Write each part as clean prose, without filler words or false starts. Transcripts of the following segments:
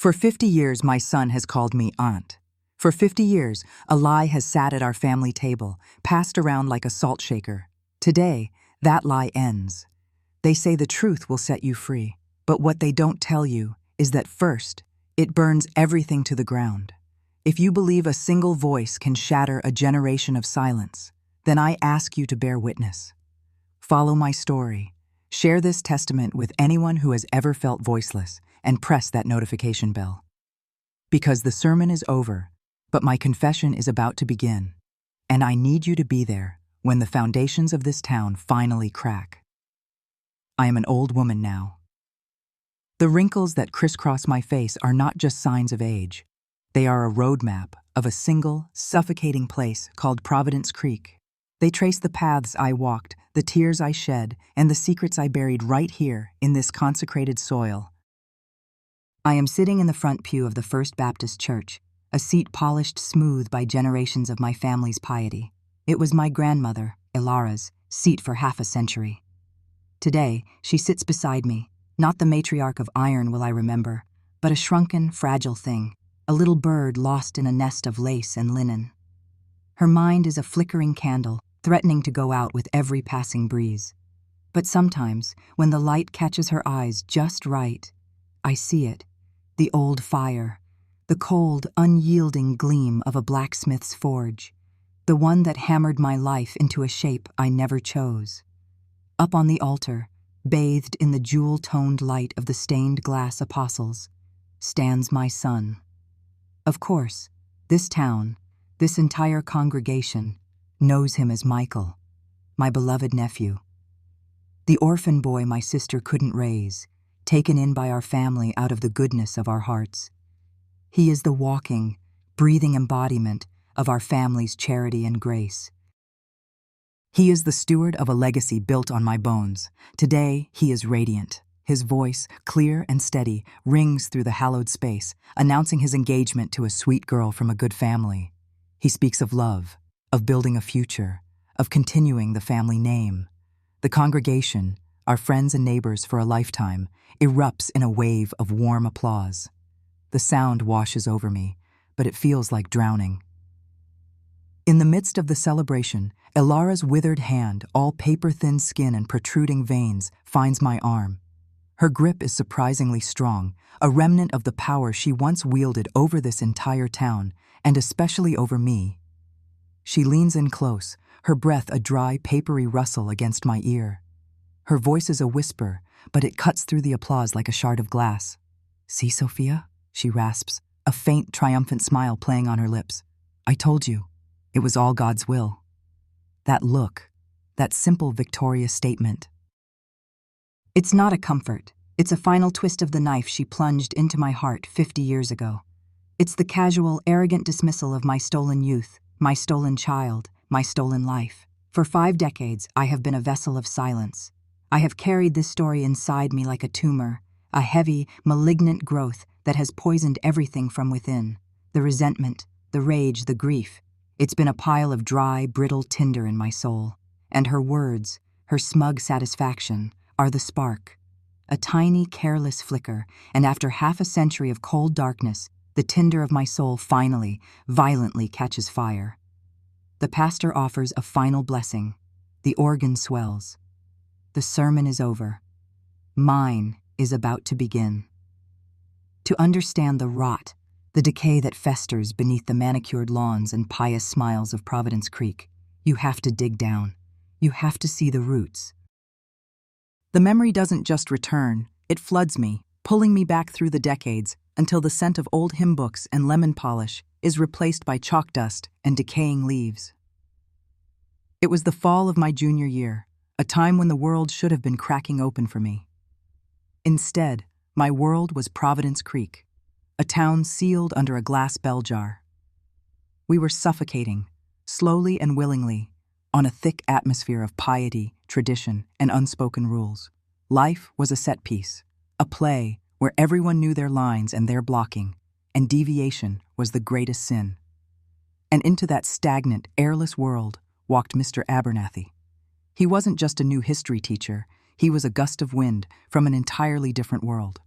For 50 years, my son has called me aunt. For 50 years, a lie has sat at our family table, passed around like a salt shaker. Today, that lie ends. They say the truth will set you free, but what they don't tell you is that first, it burns everything to the ground. If you believe a single voice can shatter a generation of silence, then I ask you to bear witness. Follow my story. Share this testament with anyone who has ever felt voiceless, and press that notification bell. Because the sermon is over, but my confession is about to begin, and I need you to be there when the foundations of this town finally crack. I am an old woman now. The wrinkles that crisscross my face are not just signs of age. They are a roadmap of a single, suffocating place called Providence Creek. They trace the paths I walked, the tears I shed, and the secrets I buried right here in this consecrated soil. I am sitting in the front pew of the First Baptist Church, a seat polished smooth by generations of my family's piety. It was my grandmother, Elara's, seat for half a century. Today, she sits beside me, not the matriarch of iron will I remember, but a shrunken, fragile thing, a little bird lost in a nest of lace and linen. Her mind is a flickering candle, threatening to go out with every passing breeze. But sometimes, when the light catches her eyes just right, I see it, the old fire, the cold, unyielding gleam of a blacksmith's forge, the one that hammered my life into a shape I never chose. Up on the altar, bathed in the jewel-toned light of the stained glass apostles, stands my son. Of course, this town, this entire congregation, knows him as Michael, my beloved nephew. The orphan boy my sister couldn't raise, taken in by our family out of the goodness of our hearts. He is the walking, breathing embodiment of our family's charity and grace. He is the steward of a legacy built on my bones. Today, he is radiant. His voice, clear and steady, rings through the hallowed space, announcing his engagement to a sweet girl from a good family. He speaks of love, of building a future, of continuing the family name. The congregation, our friends and neighbors for a lifetime, erupts in a wave of warm applause. The sound washes over me, but it feels like drowning. In the midst of the celebration, Elara's withered hand, all paper-thin skin and protruding veins, finds my arm. Her grip is surprisingly strong, a remnant of the power she once wielded over this entire town, and especially over me. She leans in close, her breath a dry, papery rustle against my ear. Her voice is a whisper, but it cuts through the applause like a shard of glass. "See, Sofia?" she rasps, a faint, triumphant smile playing on her lips. "I told you. It was all God's will." That look, that simple, victorious statement. It's not a comfort. It's a final twist of the knife she plunged into my heart 50 years ago. It's the casual, arrogant dismissal of my stolen youth, my stolen child, my stolen life. For 5 decades, I have been a vessel of silence. I have carried this story inside me like a tumor, a heavy, malignant growth that has poisoned everything from within. The resentment, the rage, the grief. It's been a pile of dry, brittle tinder in my soul. And her words, her smug satisfaction, are the spark. A tiny, careless flicker, and after half a century of cold darkness, the tinder of my soul finally, violently catches fire. The pastor offers a final blessing. The organ swells. The sermon is over. Mine is about to begin. To understand the rot, the decay that festers beneath the manicured lawns and pious smiles of Providence Creek, you have to dig down. You have to see the roots. The memory doesn't just return, it floods me, pulling me back through the decades until the scent of old hymn books and lemon polish is replaced by chalk dust and decaying leaves. It was the fall of my junior year, a time when the world should have been cracking open for me. Instead, my world was Providence Creek, a town sealed under a glass bell jar. We were suffocating, slowly and willingly, on a thick atmosphere of piety, tradition, and unspoken rules. Life was a set piece, a play where everyone knew their lines and their blocking, and deviation was the greatest sin. And into that stagnant, airless world walked Mr. Abernathy. He wasn't just a new history teacher, he was a gust of wind from an entirely different world.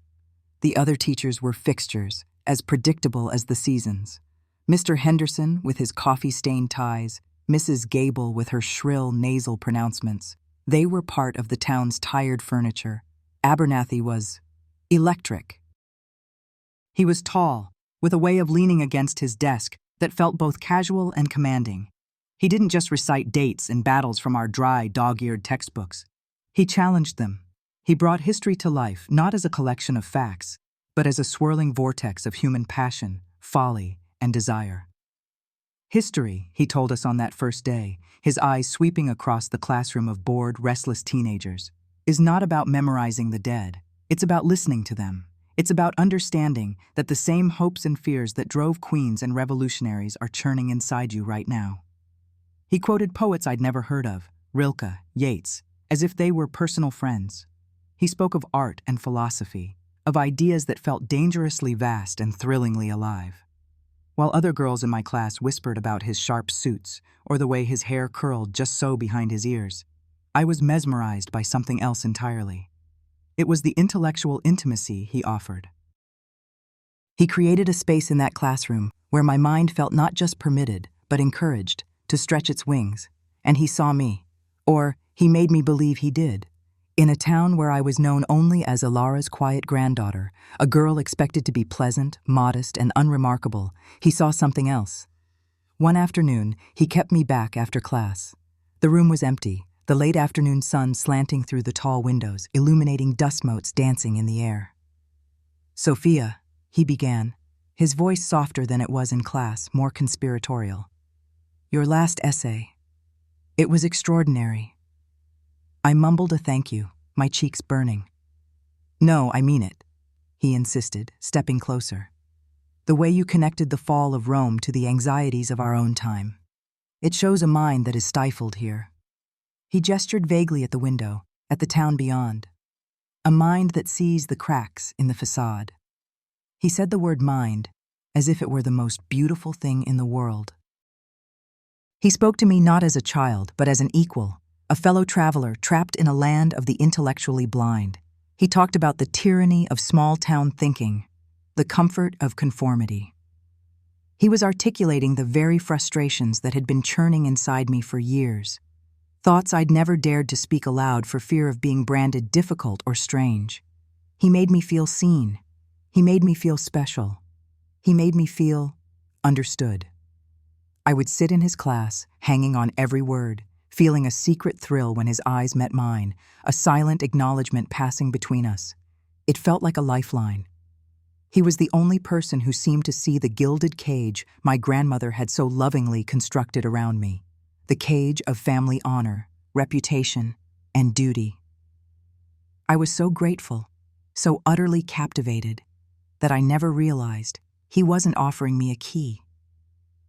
The other teachers were fixtures, as predictable as the seasons. Mr. Henderson with his coffee-stained ties, Mrs. Gable with her shrill nasal pronouncements. They were part of the town's tired furniture. Abernathy was electric. He was tall, with a way of leaning against his desk that felt both casual and commanding. He didn't just recite dates and battles from our dry, dog-eared textbooks. He challenged them. He brought history to life not as a collection of facts, but as a swirling vortex of human passion, folly, and desire. History, he told us on that first day, his eyes sweeping across the classroom of bored, restless teenagers, is not about memorizing the dead. It's about listening to them. It's about understanding that the same hopes and fears that drove queens and revolutionaries are churning inside you right now. He quoted poets I'd never heard of, Rilke, Yeats, as if they were personal friends. He spoke of art and philosophy, of ideas that felt dangerously vast and thrillingly alive. While other girls in my class whispered about his sharp suits or the way his hair curled just so behind his ears, I was mesmerized by something else entirely. It was the intellectual intimacy he offered. He created a space in that classroom where my mind felt not just permitted, but encouraged to stretch its wings, and he saw me, or he made me believe he did. In a town where I was known only as Elara's quiet granddaughter, a girl expected to be pleasant, modest, and unremarkable, he saw something else. One afternoon, he kept me back after class. The room was empty, the late afternoon sun slanting through the tall windows, illuminating dust motes dancing in the air. "Sofia," he began, his voice softer than it was in class, more conspiratorial. "Your last essay. It was extraordinary." I mumbled a thank you, my cheeks burning. "No, I mean it," he insisted, stepping closer. "The way you connected the fall of Rome to the anxieties of our own time. It shows a mind that is stifled here." He gestured vaguely at the window, at the town beyond. A mind that sees the cracks in the facade. He said the word mind as if it were the most beautiful thing in the world. He spoke to me not as a child, but as an equal, a fellow traveler trapped in a land of the intellectually blind. He talked about the tyranny of small-town thinking, the comfort of conformity. He was articulating the very frustrations that had been churning inside me for years, thoughts I'd never dared to speak aloud for fear of being branded difficult or strange. He made me feel seen. He made me feel special. He made me feel understood. I would sit in his class, hanging on every word, feeling a secret thrill when his eyes met mine, a silent acknowledgement passing between us. It felt like a lifeline. He was the only person who seemed to see the gilded cage my grandmother had so lovingly constructed around me, the cage of family honor, reputation, and duty. I was so grateful, so utterly captivated, that I never realized he wasn't offering me a key.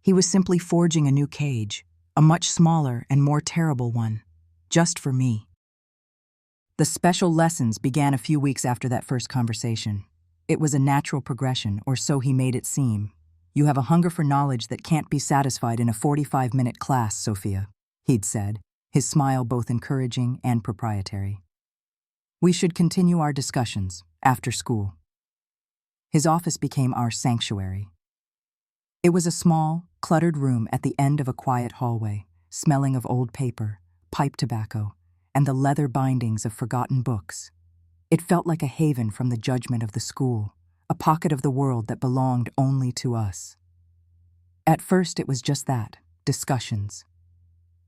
He was simply forging a new cage, a much smaller and more terrible one, just for me. The special lessons began a few weeks after that first conversation. It was a natural progression, or so he made it seem. "You have a hunger for knowledge that can't be satisfied in a 45-minute class, Sofia," he'd said, his smile both encouraging and proprietary. "We should continue our discussions after school." His office became our sanctuary. It was a small, cluttered room at the end of a quiet hallway, smelling of old paper, pipe tobacco, and the leather bindings of forgotten books. It felt like a haven from the judgment of the school, a pocket of the world that belonged only to us. At first it was just that, discussions.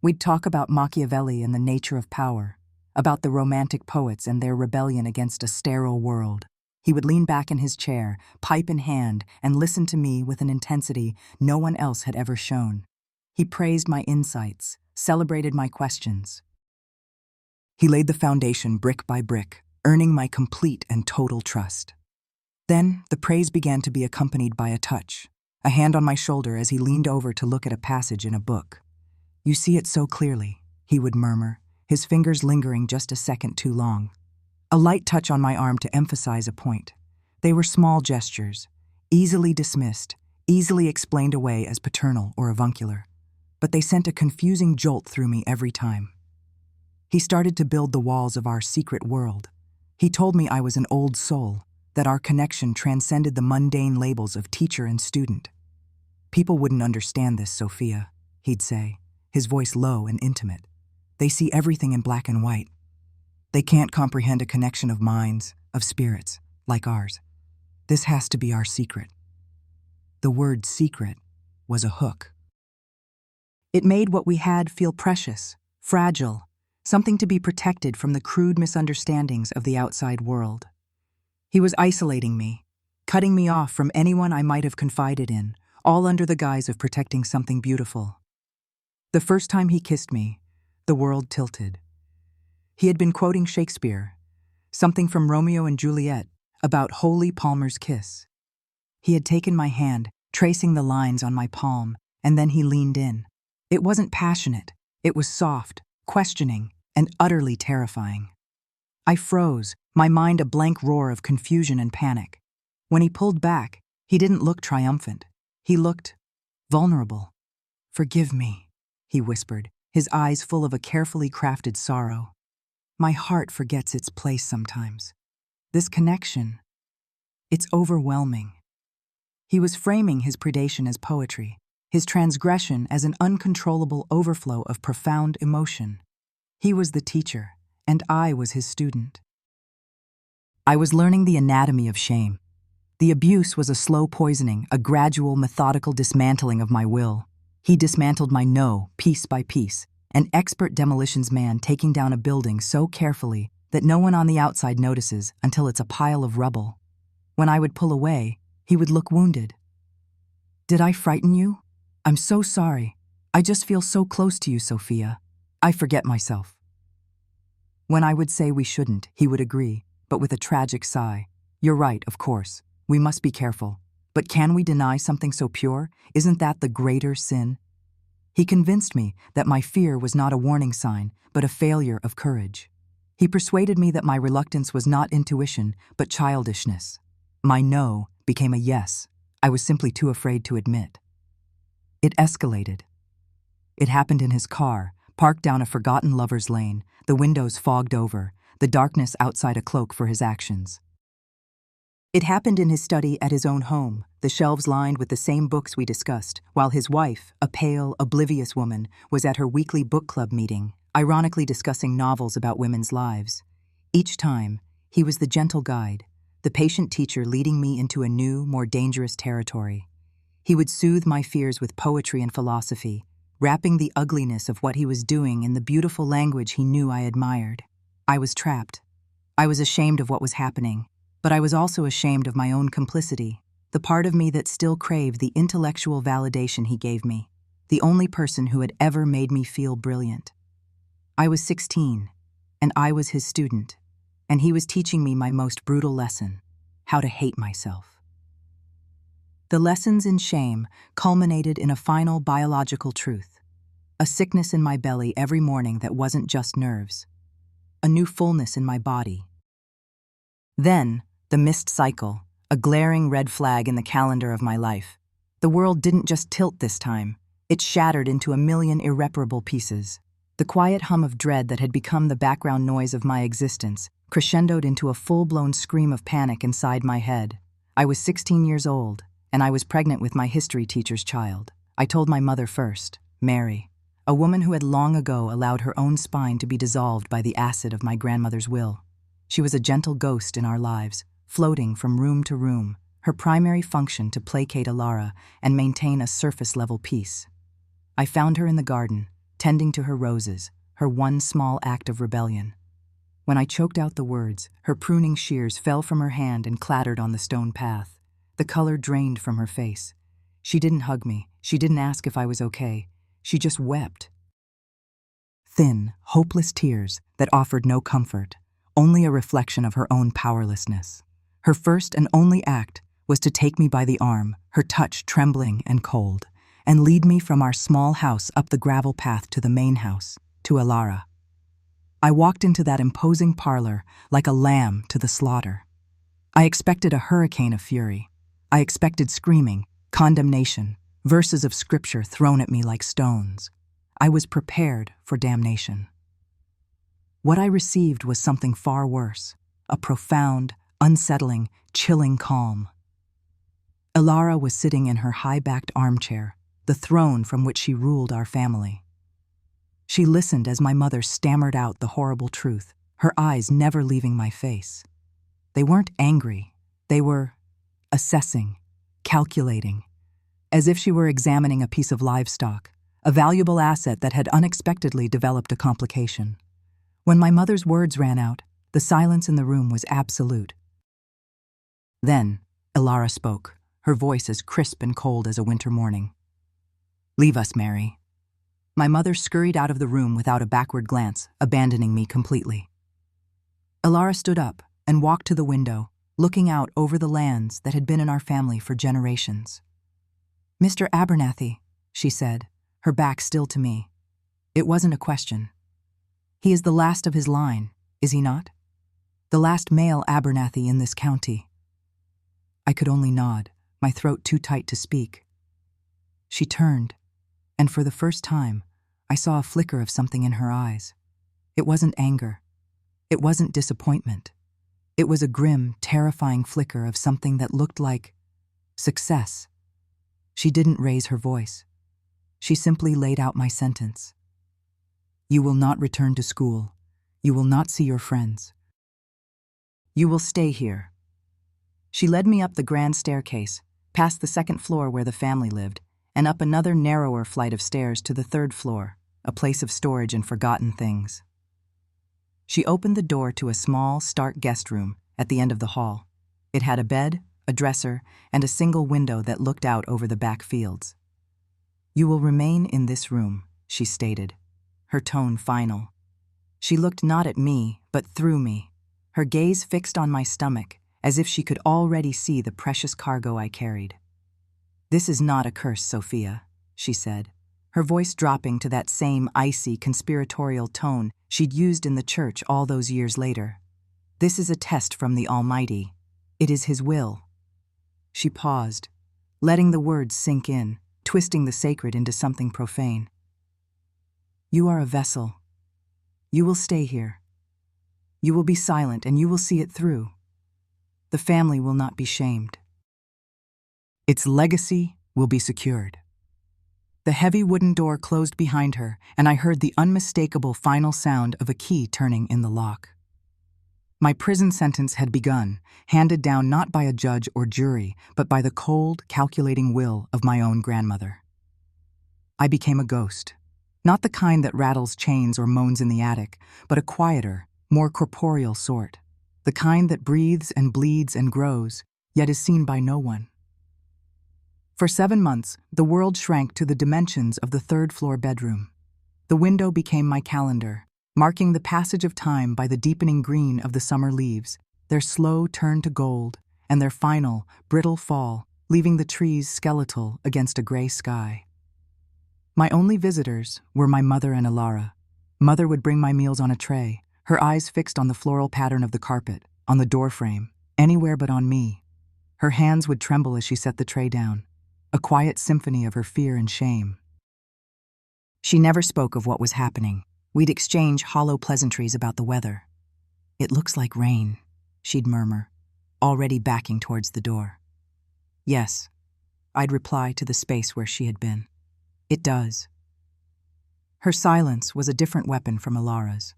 We'd talk about Machiavelli and the nature of power, about the romantic poets and their rebellion against a sterile world. He would lean back in his chair, pipe in hand, and listen to me with an intensity no one else had ever shown. He praised my insights, celebrated my questions. He laid the foundation brick by brick, earning my complete and total trust. Then, the praise began to be accompanied by a touch, a hand on my shoulder as he leaned over to look at a passage in a book. "You see it so clearly," he would murmur, his fingers lingering just a second too long. A light touch on my arm to emphasize a point. They were small gestures, easily dismissed, easily explained away as paternal or avuncular, but they sent a confusing jolt through me every time. He started to build the walls of our secret world. He told me I was an old soul, that our connection transcended the mundane labels of teacher and student. "People wouldn't understand this, Sofia," he'd say, his voice low and intimate. "They see everything in black and white. They can't comprehend a connection of minds, of spirits, like ours. This has to be our secret." The word secret was a hook. It made what we had feel precious, fragile, something to be protected from the crude misunderstandings of the outside world. He was isolating me, cutting me off from anyone I might have confided in, all under the guise of protecting something beautiful. The first time he kissed me, the world tilted. He had been quoting Shakespeare, something from Romeo and Juliet, about Holy Palmer's kiss. He had taken my hand, tracing the lines on my palm, and then he leaned in. It wasn't passionate, it was soft, questioning, and utterly terrifying. I froze, my mind a blank roar of confusion and panic. When he pulled back, he didn't look triumphant. He looked vulnerable. "Forgive me," he whispered, his eyes full of a carefully crafted sorrow. "My heart forgets its place sometimes. This connection, it's overwhelming." He was framing his predation as poetry, his transgression as an uncontrollable overflow of profound emotion. He was the teacher, and I was his student. I was learning the anatomy of shame. The abuse was a slow poisoning, a gradual, methodical dismantling of my will. He dismantled my no, piece by piece, an expert demolitions man taking down a building so carefully that no one on the outside notices until it's a pile of rubble. When I would pull away, he would look wounded. "Did I frighten you? I'm so sorry. I just feel so close to you, Sofia. I forget myself." When I would say we shouldn't, he would agree, but with a tragic sigh. "You're right, of course. We must be careful. But can we deny something so pure? Isn't that the greater sin?" He convinced me that my fear was not a warning sign, but a failure of courage. He persuaded me that my reluctance was not intuition, but childishness. My no became a yes. I was simply too afraid to admit. It escalated. It happened in his car, parked down a forgotten lover's lane, the windows fogged over, the darkness outside a cloak for his actions. It happened in his study at his own home, the shelves lined with the same books we discussed, while his wife, a pale, oblivious woman, was at her weekly book club meeting, ironically discussing novels about women's lives. Each time, he was the gentle guide, the patient teacher leading me into a new, more dangerous territory. He would soothe my fears with poetry and philosophy, wrapping the ugliness of what he was doing in the beautiful language he knew I admired. I was trapped. I was ashamed of what was happening, but I was also ashamed of my own complicity, the part of me that still craved the intellectual validation he gave me, the only person who had ever made me feel brilliant. I was 16, and I was his student, and he was teaching me my most brutal lesson, how to hate myself. The lessons in shame culminated in a final biological truth, a sickness in my belly every morning that wasn't just nerves, a new fullness in my body. Then, the missed cycle, a glaring red flag in the calendar of my life. The world didn't just tilt this time, it shattered into a million irreparable pieces. The quiet hum of dread that had become the background noise of my existence crescendoed into a full-blown scream of panic inside my head. I was 16 years old, and I was pregnant with my history teacher's child. I told my mother first, Mary, a woman who had long ago allowed her own spine to be dissolved by the acid of my grandmother's will. She was a gentle ghost in our lives, floating from room to room, her primary function to placate Elara and maintain a surface-level peace. I found her in the garden, tending to her roses, her one small act of rebellion. When I choked out the words, her pruning shears fell from her hand and clattered on the stone path. The color drained from her face. She didn't hug me. She didn't ask if I was okay. She just wept. Thin, hopeless tears that offered no comfort, only a reflection of her own powerlessness. Her first and only act was to take me by the arm, her touch trembling and cold, and lead me from our small house up the gravel path to the main house, to Elara. I walked into that imposing parlor like a lamb to the slaughter. I expected a hurricane of fury. I expected screaming, condemnation, verses of scripture thrown at me like stones. I was prepared for damnation. What I received was something far worse, a profound, unsettling, chilling calm. Elara was sitting in her high-backed armchair, the throne from which she ruled our family. She listened as my mother stammered out the horrible truth, her eyes never leaving my face. They weren't angry. They were assessing, calculating, as if she were examining a piece of livestock, a valuable asset that had unexpectedly developed a complication. When my mother's words ran out, the silence in the room was absolute. Then, Elara spoke, her voice as crisp and cold as a winter morning. "Leave us, Mary." My mother scurried out of the room without a backward glance, abandoning me completely. Elara stood up and walked to the window, looking out over the lands that had been in our family for generations. "Mr. Abernathy," she said, her back still to me. It wasn't a question. "He is the last of his line, is he not? The last male Abernathy in this county." I could only nod, my throat too tight to speak. She turned, and for the first time, I saw a flicker of something in her eyes. It wasn't anger. It wasn't disappointment. It was a grim, terrifying flicker of something that looked like success. She didn't raise her voice. She simply laid out my sentence. "You will not return to school. You will not see your friends. You will stay here." She led me up the grand staircase, past the second floor where the family lived, and up another narrower flight of stairs to the third floor, a place of storage and forgotten things. She opened the door to a small, stark guest room at the end of the hall. It had a bed, a dresser, and a single window that looked out over the back fields. "You will remain in this room," she stated, her tone final. She looked not at me, but through me, her gaze fixed on my stomach, as if she could already see the precious cargo I carried. "This is not a curse, Sofia," she said, her voice dropping to that same icy, conspiratorial tone she'd used in the church all those years later. "This is a test from the Almighty. It is His will." She paused, letting the words sink in, twisting the sacred into something profane. "You are a vessel. You will stay here. You will be silent and you will see it through. The family will not be shamed. Its legacy will be secured." The heavy wooden door closed behind her, and I heard the unmistakable final sound of a key turning in the lock. My prison sentence had begun, handed down not by a judge or jury, but by the cold, calculating will of my own grandmother. I became a ghost, not the kind that rattles chains or moans in the attic, but a quieter, more corporeal sort, the kind that breathes and bleeds and grows, yet is seen by no one. For 7 months, the world shrank to the dimensions of the third-floor bedroom. The window became my calendar, marking the passage of time by the deepening green of the summer leaves, their slow turn to gold, and their final, brittle fall, leaving the trees skeletal against a gray sky. My only visitors were my mother and Elara. Mother would bring my meals on a tray, her eyes fixed on the floral pattern of the carpet, on the doorframe, anywhere but on me. Her hands would tremble as she set the tray down, a quiet symphony of her fear and shame. She never spoke of what was happening. We'd exchange hollow pleasantries about the weather. "It looks like rain," she'd murmur, already backing towards the door. "Yes," I'd reply to the space where she had been. "It does." Her silence was a different weapon from Elara's.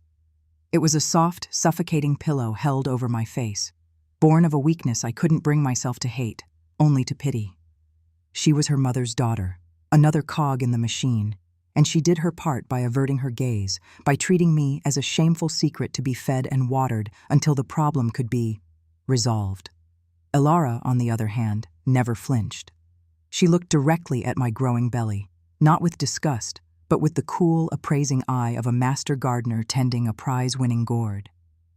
It was a soft, suffocating pillow held over my face, born of a weakness I couldn't bring myself to hate, only to pity. She was her mother's daughter, another cog in the machine, and she did her part by averting her gaze, by treating me as a shameful secret to be fed and watered until the problem could be resolved. Elara, on the other hand, never flinched. She looked directly at my growing belly, not with disgust, but with the cool, appraising eye of a master gardener tending a prize-winning gourd.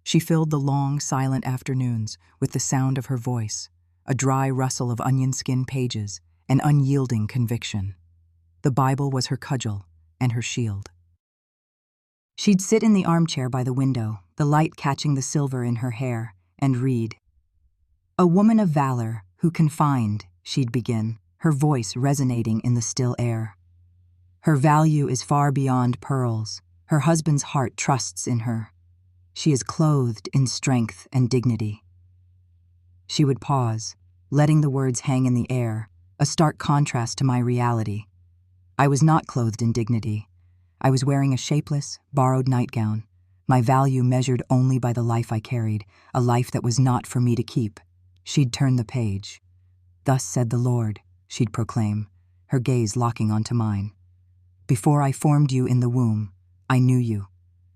She filled the long, silent afternoons with the sound of her voice, a dry rustle of onion skin pages, an unyielding conviction. The Bible was her cudgel and her shield. She'd sit in the armchair by the window, the light catching the silver in her hair, and read. "A woman of valor, who can find," she'd begin, her voice resonating in the still air. "Her value is far beyond pearls. Her husband's heart trusts in her. She is clothed in strength and dignity." She would pause, letting the words hang in the air, a stark contrast to my reality. I was not clothed in dignity. I was wearing a shapeless, borrowed nightgown, my value measured only by the life I carried, a life that was not for me to keep. She'd turn the page. "Thus said the Lord," she'd proclaim, her gaze locking onto mine. "Before I formed you in the womb, I knew you.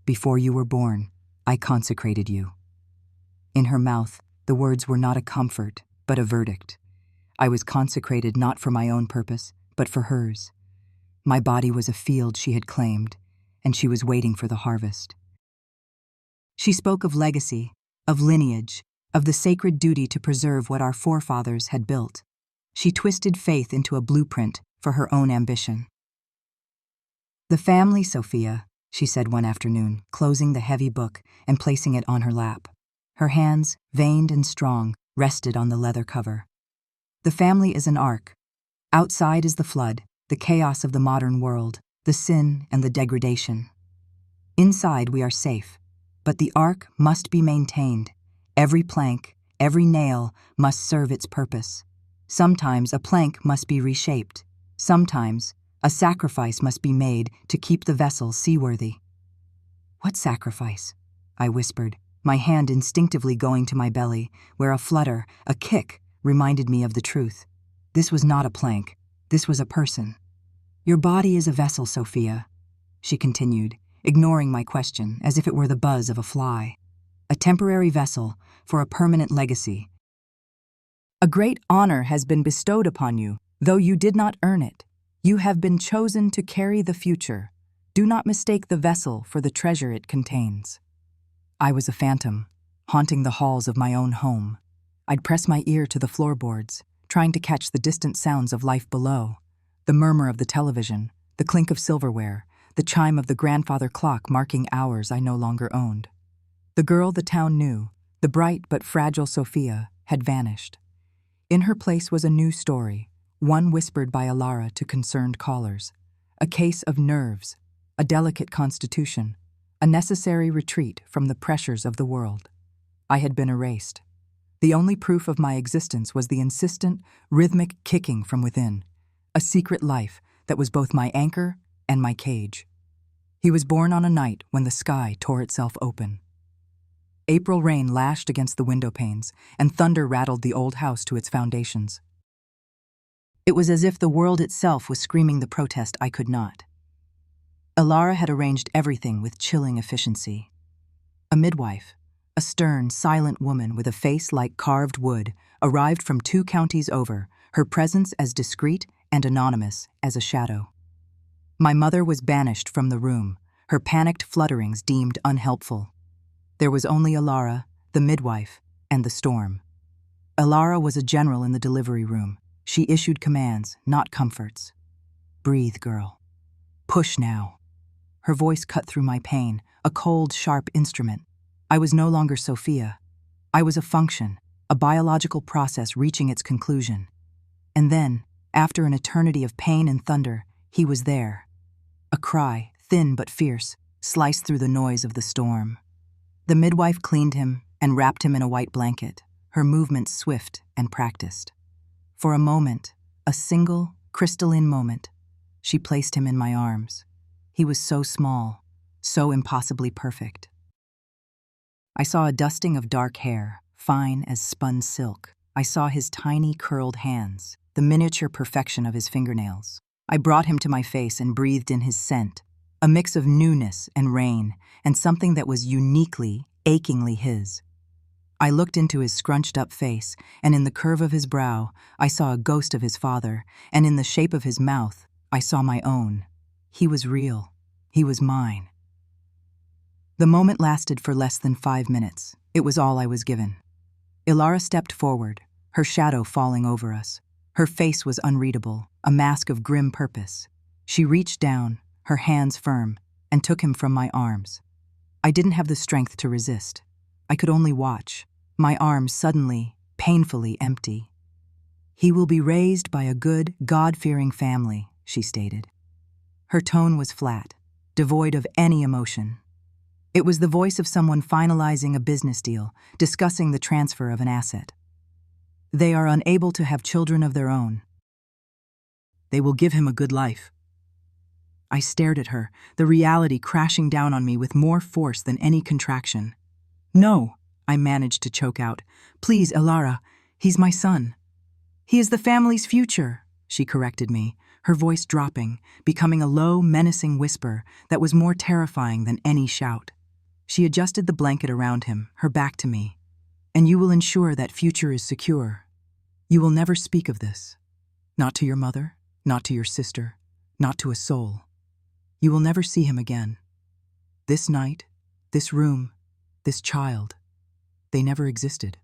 Before you were born, I consecrated you." In her mouth, the words were not a comfort, but a verdict. I was consecrated not for my own purpose, but for hers. My body was a field she had claimed, and she was waiting for the harvest. She spoke of legacy, of lineage, of the sacred duty to preserve what our forefathers had built. She twisted faith into a blueprint for her own ambition. "The family, Sofia," she said one afternoon, closing the heavy book and placing it on her lap. Her hands, veined and strong, rested on the leather cover. "The family is an ark. Outside is the flood, the chaos of the modern world, the sin and the degradation. Inside we are safe, but the ark must be maintained. Every plank, every nail must serve its purpose. Sometimes a plank must be reshaped. Sometimes a sacrifice must be made to keep the vessel seaworthy." "What sacrifice?" I whispered, my hand instinctively going to my belly, where a flutter, a kick, reminded me of the truth. This was not a plank. This was a person. "Your body is a vessel, Sofia," she continued, ignoring my question as if it were the buzz of a fly. "A temporary vessel for a permanent legacy. A great honor has been bestowed upon you, though you did not earn it. You have been chosen to carry the future. Do not mistake the vessel for the treasure it contains." I was a phantom, haunting the halls of my own home. I'd press my ear to the floorboards, trying to catch the distant sounds of life below, the murmur of the television, the clink of silverware, the chime of the grandfather clock marking hours I no longer owned. The girl the town knew, the bright but fragile Sofia, had vanished. In her place was a new story, one whispered by Elara to concerned callers. A case of nerves, a delicate constitution, a necessary retreat from the pressures of the world. I had been erased. The only proof of my existence was the insistent, rhythmic kicking from within, a secret life that was both my anchor and my cage. He was born on a night when the sky tore itself open. April rain lashed against the window panes, and thunder rattled the old house to its foundations. It was as if the world itself was screaming the protest I could not. Elara had arranged everything with chilling efficiency. A midwife, a stern, silent woman with a face like carved wood, arrived from 2 counties over, her presence as discreet and anonymous as a shadow. My mother was banished from the room, her panicked flutterings deemed unhelpful. There was only Elara, the midwife, and the storm. Elara was a general in the delivery room. She issued commands, not comforts. "Breathe, girl. Push now." Her voice cut through my pain, a cold, sharp instrument. I was no longer Sofia. I was a function, a biological process reaching its conclusion. And then, after an eternity of pain and thunder, he was there. A cry, thin but fierce, sliced through the noise of the storm. The midwife cleaned him and wrapped him in a white blanket, her movements swift and practiced. For a moment, a single, crystalline moment, she placed him in my arms. He was so small, so impossibly perfect. I saw a dusting of dark hair, fine as spun silk. I saw his tiny, curled hands, the miniature perfection of his fingernails. I brought him to my face and breathed in his scent, a mix of newness and rain, and something that was uniquely, achingly his. I looked into his scrunched-up face, and in the curve of his brow, I saw a ghost of his father, and in the shape of his mouth, I saw my own. He was real. He was mine. The moment lasted for less than 5 minutes. It was all I was given. Elara stepped forward, her shadow falling over us. Her face was unreadable, a mask of grim purpose. She reached down, her hands firm, and took him from my arms. I didn't have the strength to resist. I could only watch, my arms suddenly, painfully empty. "He will be raised by a good, God-fearing family," she stated. Her tone was flat, devoid of any emotion. It was the voice of someone finalizing a business deal, discussing the transfer of an asset. They are unable to have children of their own. They will give him a good life. I stared at her, the reality crashing down on me with more force than any contraction. No, I managed to choke out. Please, Elara, he's my son. He is the family's future, she corrected me, her voice dropping, becoming a low, menacing whisper that was more terrifying than any shout. She adjusted the blanket around him, her back to me. And you will ensure that future is secure. You will never speak of this. Not to your mother, not to your sister, not to a soul. You will never see him again. This night, this room, this child, they never existed.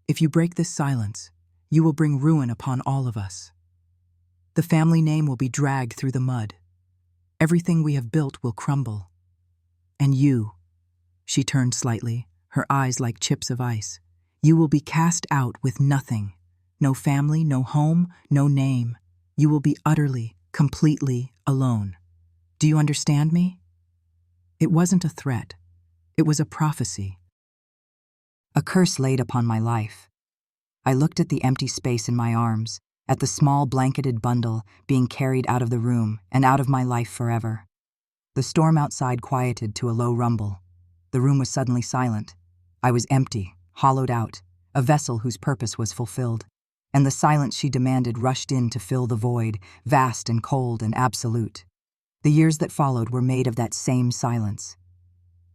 If you break this silence, you will bring ruin upon all of us. The family name will be dragged through the mud. Everything we have built will crumble. And you, she turned slightly, her eyes like chips of ice, you will be cast out with nothing. No family, no home, no name. You will be utterly, completely alone. Do you understand me? It wasn't a threat. It was a prophecy. A curse laid upon my life. I looked at the empty space in my arms, at the small blanketed bundle being carried out of the room and out of my life forever. The storm outside quieted to a low rumble. The room was suddenly silent. I was empty, hollowed out, a vessel whose purpose was fulfilled, and the silence she demanded rushed in to fill the void, vast and cold and absolute. The years that followed were made of that same silence.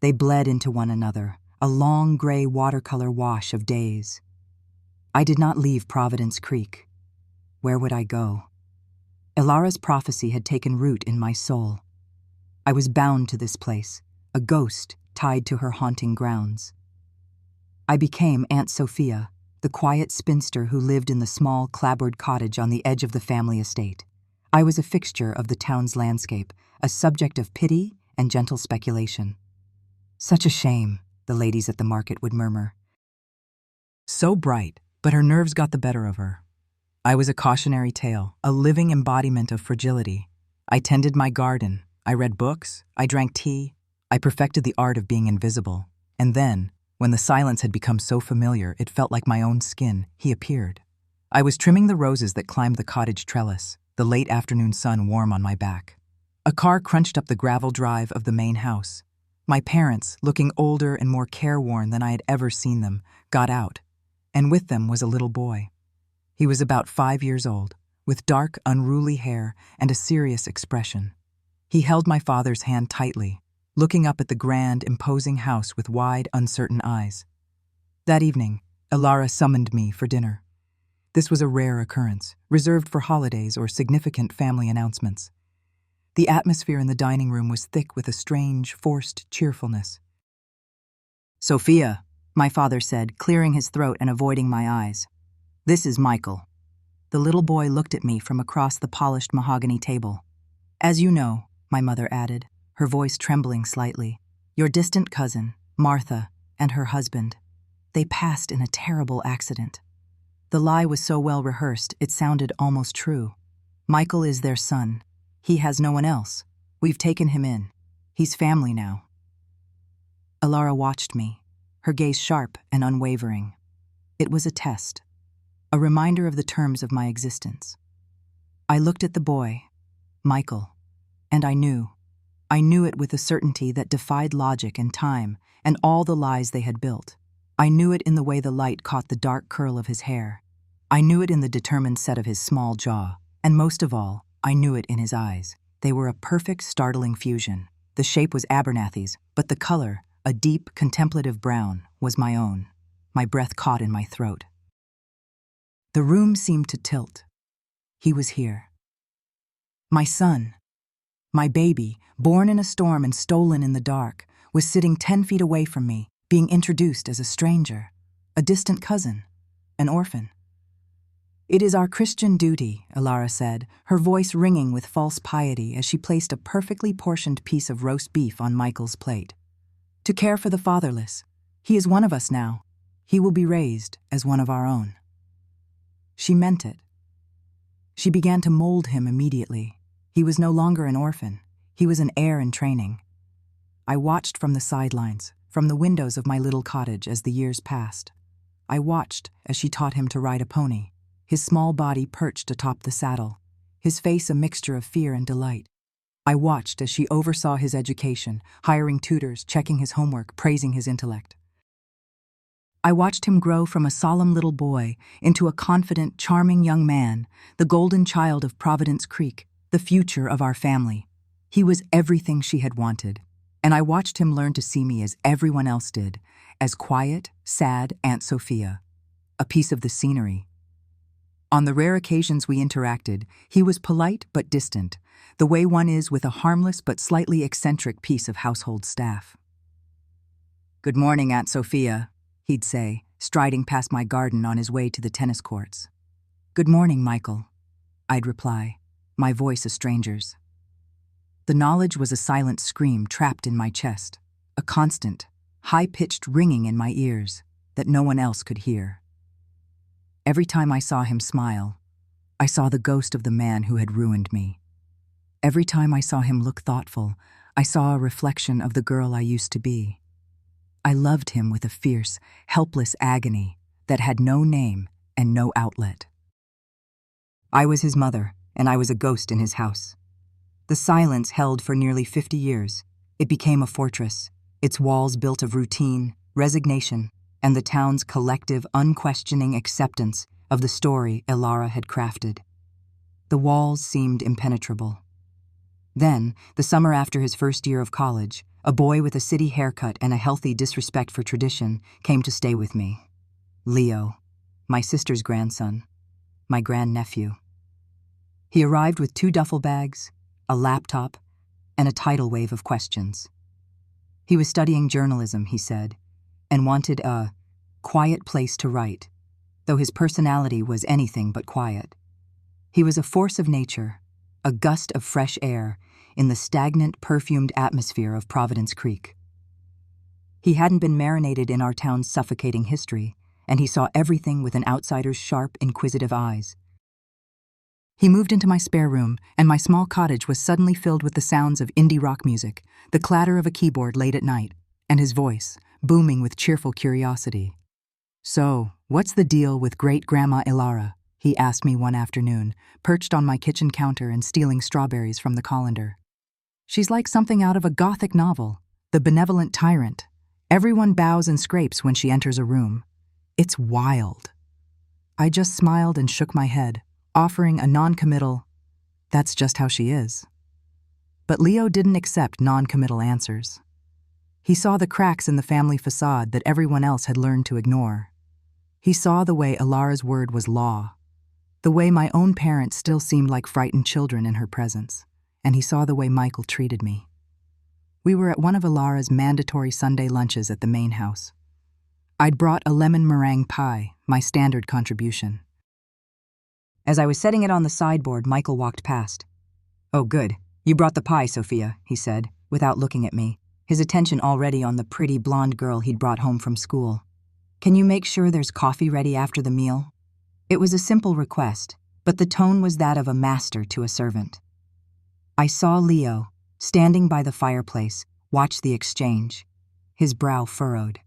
They bled into one another, a long gray watercolor wash of days. I did not leave Providence Creek. Where would I go? Elara's prophecy had taken root in my soul. I was bound to this place, a ghost tied to her haunting grounds. I became Aunt Sofia, the quiet spinster who lived in the small, clapboard cottage on the edge of the family estate. I was a fixture of the town's landscape, a subject of pity and gentle speculation. Such a shame, the ladies at the market would murmur. So bright, but her nerves got the better of her. I was a cautionary tale, a living embodiment of fragility. I tended my garden, I read books, I drank tea, I perfected the art of being invisible. And then, when the silence had become so familiar it felt like my own skin, he appeared. I was trimming the roses that climbed the cottage trellis, the late afternoon sun warm on my back. A car crunched up the gravel drive of the main house. My parents, looking older and more careworn than I had ever seen them, got out, and with them was a little boy. He was about 5 years old, with dark, unruly hair and a serious expression. He held my father's hand tightly, looking up at the grand, imposing house with wide, uncertain eyes. That evening, Elara summoned me for dinner. This was a rare occurrence, reserved for holidays or significant family announcements. The atmosphere in the dining room was thick with a strange, forced cheerfulness. "Sofia," my father said, clearing his throat and avoiding my eyes. "This is Michael." The little boy looked at me from across the polished mahogany table. "As you know," my mother added, her voice trembling slightly, "your distant cousin, Martha, and her husband. They passed in a terrible accident." The lie was so well rehearsed, it sounded almost true. "Michael is their son. He has no one else. We've taken him in. He's family now." Elara watched me, her gaze sharp and unwavering. It was a test, a reminder of the terms of my existence. I looked at the boy, Michael, and I knew it with a certainty that defied logic and time and all the lies they had built. I knew it in the way the light caught the dark curl of his hair. I knew it in the determined set of his small jaw, and most of all, I knew it in his eyes. They were a perfect, startling fusion. The shape was Abernathy's, but the color, a deep, contemplative brown, was my own. My breath caught in my throat. The room seemed to tilt. He was here. My son, my baby, born in a storm and stolen in the dark, was sitting 10 feet away from me, being introduced as a stranger, a distant cousin, an orphan. "It is our Christian duty," Elara said, her voice ringing with false piety as she placed a perfectly portioned piece of roast beef on Michael's plate, "to care for the fatherless. He is one of us now. He will be raised as one of our own." She meant it. She began to mold him immediately. He was no longer an orphan. He was an heir in training. I watched from the sidelines, from the windows of my little cottage as the years passed. I watched as she taught him to ride a pony, his small body perched atop the saddle, his face a mixture of fear and delight. I watched as she oversaw his education, hiring tutors, checking his homework, praising his intellect. I watched him grow from a solemn little boy into a confident, charming young man, the golden child of Providence Creek, the future of our family. He was everything she had wanted, and I watched him learn to see me as everyone else did, as quiet, sad Aunt Sophia, a piece of the scenery. On the rare occasions we interacted, he was polite but distant, the way one is with a harmless but slightly eccentric piece of household staff. "Good morning, Aunt Sophia," he'd say, striding past my garden on his way to the tennis courts. "Good morning, Michael," I'd reply, my voice a stranger's. The knowledge was a silent scream trapped in my chest, a constant, high-pitched ringing in my ears that no one else could hear. Every time I saw him smile, I saw the ghost of the man who had ruined me. Every time I saw him look thoughtful, I saw a reflection of the girl I used to be. I loved him with a fierce, helpless agony that had no name and no outlet. I was his mother, and I was a ghost in his house. The silence held for nearly 50 years. It became a fortress, its walls built of routine, resignation, and the town's collective, unquestioning acceptance of the story Elara had crafted. The walls seemed impenetrable. Then, the summer after his first year of college, a boy with a city haircut and a healthy disrespect for tradition came to stay with me. Leo, my sister's grandson, my grandnephew. He arrived with 2 duffel bags, a laptop, and a tidal wave of questions. He was studying journalism, he said, and wanted a quiet place to write, though his personality was anything but quiet. He was a force of nature, a gust of fresh air in the stagnant, perfumed atmosphere of Providence Creek. He hadn't been marinated in our town's suffocating history, and he saw everything with an outsider's sharp, inquisitive eyes. He moved into my spare room, and my small cottage was suddenly filled with the sounds of indie rock music, the clatter of a keyboard late at night, and his voice, booming with cheerful curiosity. "So, what's the deal with great-grandma Elara?" he asked me one afternoon, perched on my kitchen counter and stealing strawberries from the colander. "She's like something out of a Gothic novel, the benevolent tyrant. Everyone bows and scrapes when she enters a room. It's wild." I just smiled and shook my head, offering a non-committal, "That's just how she is." But Leo didn't accept non-committal answers. He saw the cracks in the family facade that everyone else had learned to ignore. He saw the way Elara's word was law, the way my own parents still seemed like frightened children in her presence, and he saw the way Michael treated me. We were at one of Elara's mandatory Sunday lunches at the main house. I'd brought a lemon meringue pie, my standard contribution. As I was setting it on the sideboard, Michael walked past. "Oh, good. You brought the pie, Sofia," he said, without looking at me, his attention already on the pretty blonde girl he'd brought home from school. "Can you make sure there's coffee ready after the meal?" It was a simple request, but the tone was that of a master to a servant. I saw Leo, standing by the fireplace, watch the exchange, his brow furrowed.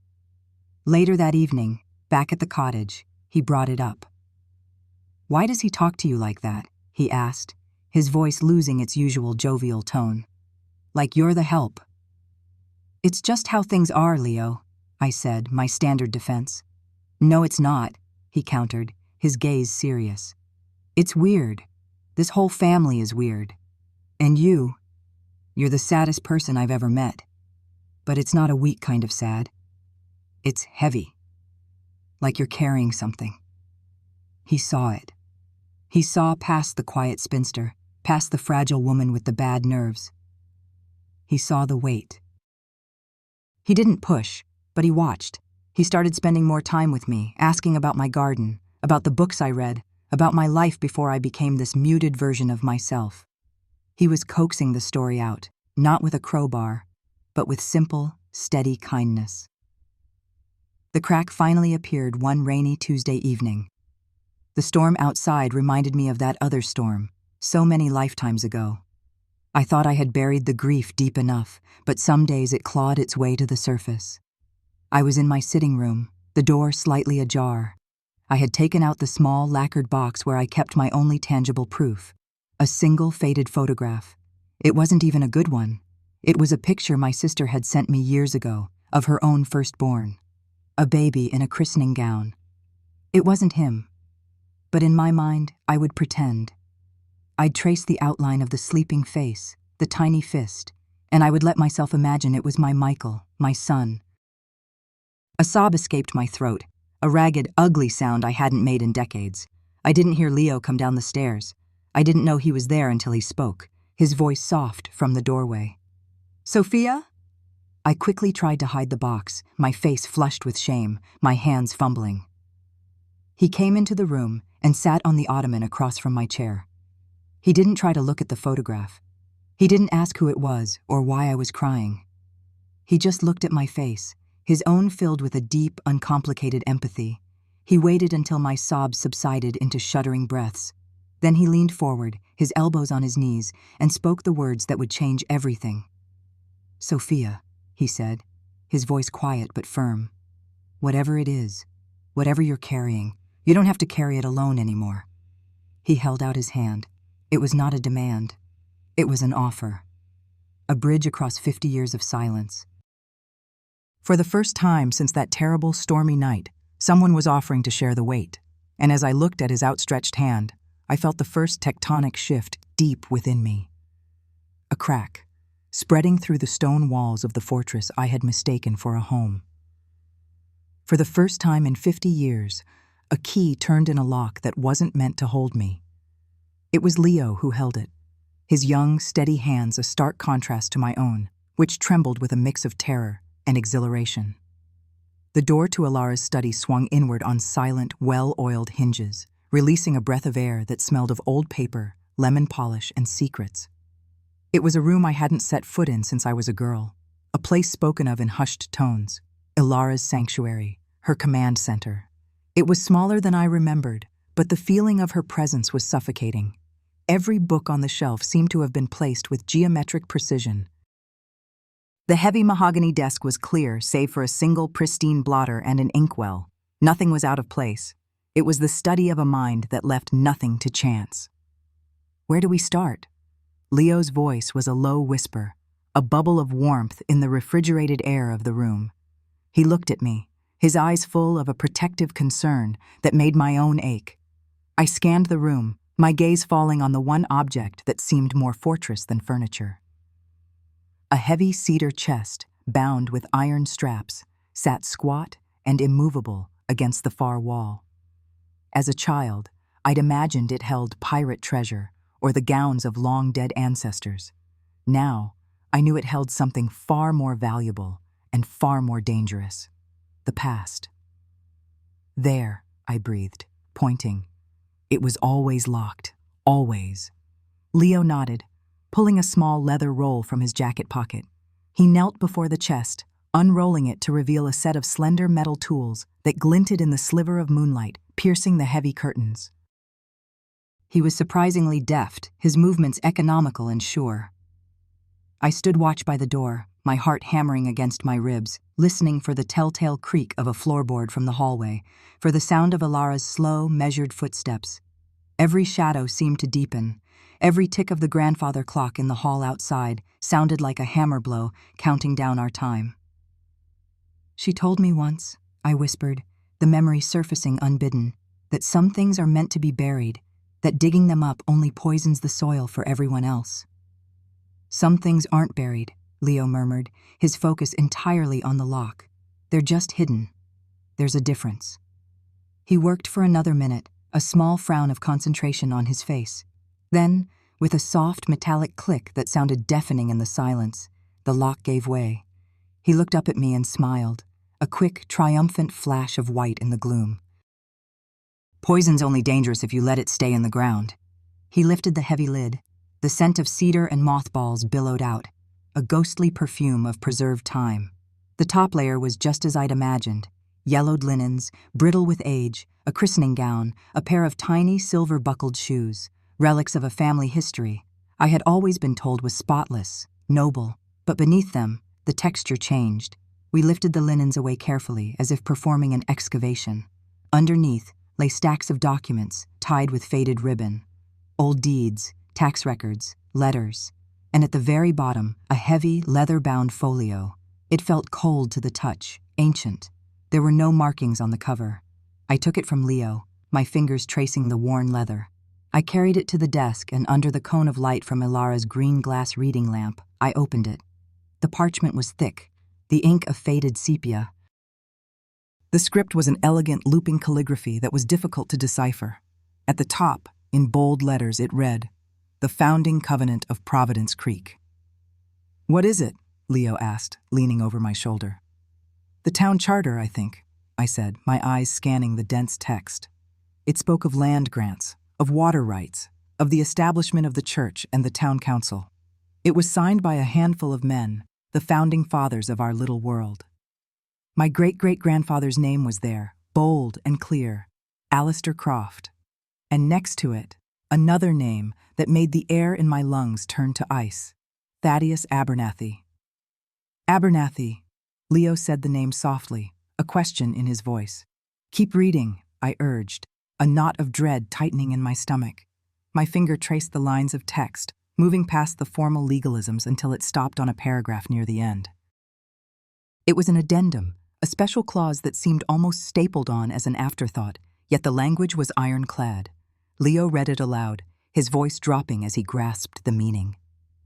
Later that evening, back at the cottage, he brought it up. "Why does he talk to you like that?" he asked, his voice losing its usual jovial tone. "Like you're the help." "It's just how things are, Leo," I said, my standard defense. "No, it's not," he countered, his gaze serious. "It's weird. This whole family is weird. And you're the saddest person I've ever met. But it's not a weak kind of sad. It's heavy. Like you're carrying something." He saw it. He saw past the quiet spinster, past the fragile woman with the bad nerves. He saw the weight. He didn't push, but he watched. He started spending more time with me, asking about my garden, about the books I read, about my life before I became this muted version of myself. He was coaxing the story out, not with a crowbar, but with simple, steady kindness. The crack finally appeared one rainy Tuesday evening. The storm outside reminded me of that other storm, so many lifetimes ago. I thought I had buried the grief deep enough, but some days it clawed its way to the surface. I was in my sitting room, the door slightly ajar. I had taken out the small, lacquered box where I kept my only tangible proof, a single faded photograph. It wasn't even a good one. It was a picture my sister had sent me years ago of her own firstborn, a baby in a christening gown. It wasn't him, but in my mind, I would pretend. I'd trace the outline of the sleeping face, the tiny fist, and I would let myself imagine it was my Michael, my son. A sob escaped my throat, a ragged, ugly sound I hadn't made in decades. I didn't hear Leo come down the stairs. I didn't know he was there until he spoke, his voice soft from the doorway. "Sofia?" I quickly tried to hide the box, my face flushed with shame, my hands fumbling. He came into the room and sat on the ottoman across from my chair. He didn't try to look at the photograph. He didn't ask who it was or why I was crying. He just looked at my face, his own filled with a deep, uncomplicated empathy. He waited until my sobs subsided into shuddering breaths. Then he leaned forward, his elbows on his knees, and spoke the words that would change everything. "Sofia," he said, his voice quiet but firm. "Whatever it is, whatever you're carrying, you don't have to carry it alone anymore." He held out his hand. It was not a demand. It was an offer. A bridge across 50 years of silence. For the first time since that terrible, stormy night, someone was offering to share the weight. And as I looked at his outstretched hand, I felt the first tectonic shift deep within me. A crack, spreading through the stone walls of the fortress I had mistaken for a home. For the first time in 50 years, a key turned in a lock that wasn't meant to hold me. It was Leo who held it, his young, steady hands a stark contrast to my own, which trembled with a mix of terror and exhilaration. The door to Elara's study swung inward on silent, well-oiled hinges, releasing a breath of air that smelled of old paper, lemon polish, and secrets. It was a room I hadn't set foot in since I was a girl, a place spoken of in hushed tones, Elara's sanctuary, her command center. It was smaller than I remembered, but the feeling of her presence was suffocating. Every book on the shelf seemed to have been placed with geometric precision. The heavy mahogany desk was clear, save for a single pristine blotter and an inkwell. Nothing was out of place. It was the study of a mind that left nothing to chance. "Where do we start?" Leo's voice was a low whisper, a bubble of warmth in the refrigerated air of the room. He looked at me, his eyes full of a protective concern that made my own ache. I scanned the room, my gaze falling on the one object that seemed more fortress than furniture. A heavy cedar chest, bound with iron straps, sat squat and immovable against the far wall. As a child, I'd imagined it held pirate treasure or the gowns of long-dead ancestors. Now, I knew it held something far more valuable and far more dangerous: the past. "There," I breathed, pointing. "It was always locked, always." Leo nodded, pulling a small leather roll from his jacket pocket. He knelt before the chest, unrolling it to reveal a set of slender metal tools that glinted in the sliver of moonlight, piercing the heavy curtains. He was surprisingly deft, his movements economical and sure. I stood watch by the door, my heart hammering against my ribs, listening for the telltale creak of a floorboard from the hallway, for the sound of Elara's slow, measured footsteps. Every shadow seemed to deepen. Every tick of the grandfather clock in the hall outside sounded like a hammer blow, counting down our time. "She told me once," I whispered, the memory surfacing unbidden, "that some things are meant to be buried, that digging them up only poisons the soil for everyone else." "Some things aren't buried," Leo murmured, his focus entirely on the lock. "They're just hidden. There's a difference." He worked for another minute, a small frown of concentration on his face. Then, with a soft, metallic click that sounded deafening in the silence, the lock gave way. He looked up at me and smiled, a quick, triumphant flash of white in the gloom. "Poison's only dangerous if you let it stay in the ground." He lifted the heavy lid. The scent of cedar and mothballs billowed out, a ghostly perfume of preserved time. The top layer was just as I'd imagined: yellowed linens, brittle with age, a christening gown, a pair of tiny silver-buckled shoes, relics of a family history I had always been told was spotless, noble, but beneath them, the texture changed. We lifted the linens away carefully, as if performing an excavation. Underneath lay stacks of documents tied with faded ribbon. Old deeds, tax records, letters, and at the very bottom, a heavy, leather-bound folio. It felt cold to the touch, ancient. There were no markings on the cover. I took it from Leo, my fingers tracing the worn leather. I carried it to the desk, and under the cone of light from Elara's green glass reading lamp, I opened it. The parchment was thick, the ink a faded sepia. The script was an elegant, looping calligraphy that was difficult to decipher. At the top, in bold letters, it read, "The Founding Covenant of Providence Creek." "What is it?" Leo asked, leaning over my shoulder. "The town charter, I think," I said, my eyes scanning the dense text. It spoke of land grants, of water rights, of the establishment of the church and the town council. It was signed by a handful of men, the founding fathers of our little world. My great-great-grandfather's name was there, bold and clear, Alistair Croft. And next to it, another name that made the air in my lungs turn to ice, Thaddeus Abernathy. "Abernathy," Leo said the name softly, a question in his voice. "Keep reading," I urged, a knot of dread tightening in my stomach. My finger traced the lines of text, moving past the formal legalisms until it stopped on a paragraph near the end. It was an addendum, a special clause that seemed almost stapled on as an afterthought, yet the language was ironclad. Leo read it aloud, his voice dropping as he grasped the meaning.